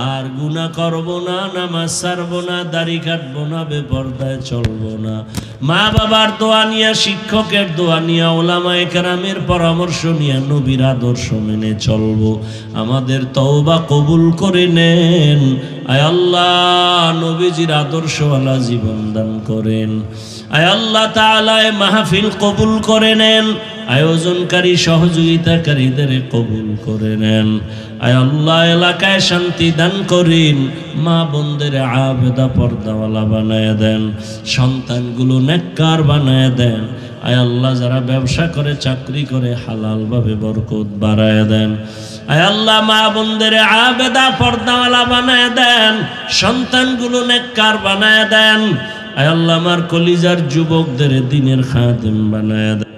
Speaker 1: আর গুনাহ করব না, নামাজ ছাড়বো না, দাড়ি কাটবো না, বেপরদায় চলবো না। মা বাবার দোয়া নিয়া, শিক্ষকের দোয়া নিয়া, ওলামায়ে কেরামের পরামর্শ নিয়া, নবীর আদর্শ মেনে চলবো। আমাদের তওবা কবুল করে নেন। আয় আল্লাহ, নবীজির আদর্শওয়ালা জীবন দান করেন। আয় আল্লাহ তাআলা, এই মাহফিল কবুল করে নেন। আয়োজনকারী, সহযোগিতাকারীদের কবুল করে নেন। আয় আল্লাহ, এলাকায় শান্তি দান করেন। মা বোনদের আবেদা, পর্দাওয়ালা বানায় দেন। সন্তানগুলো নেককার বানায় দেন। আয় আল্লাহ, যারা ব্যবসা করে, চাকরি করে, হালালভাবে বরকত বাড়ায় দেন। আয় আল্লাহ, মা বোনদের আবেদা, পর্দাওয়ালা বানায় দেন। সন্তানগুলো নেককার বানায় দেন। আয় আল্লাহ, আমার কলিজার যুবকদের দ্বীনের খাদেম বানায় দেন।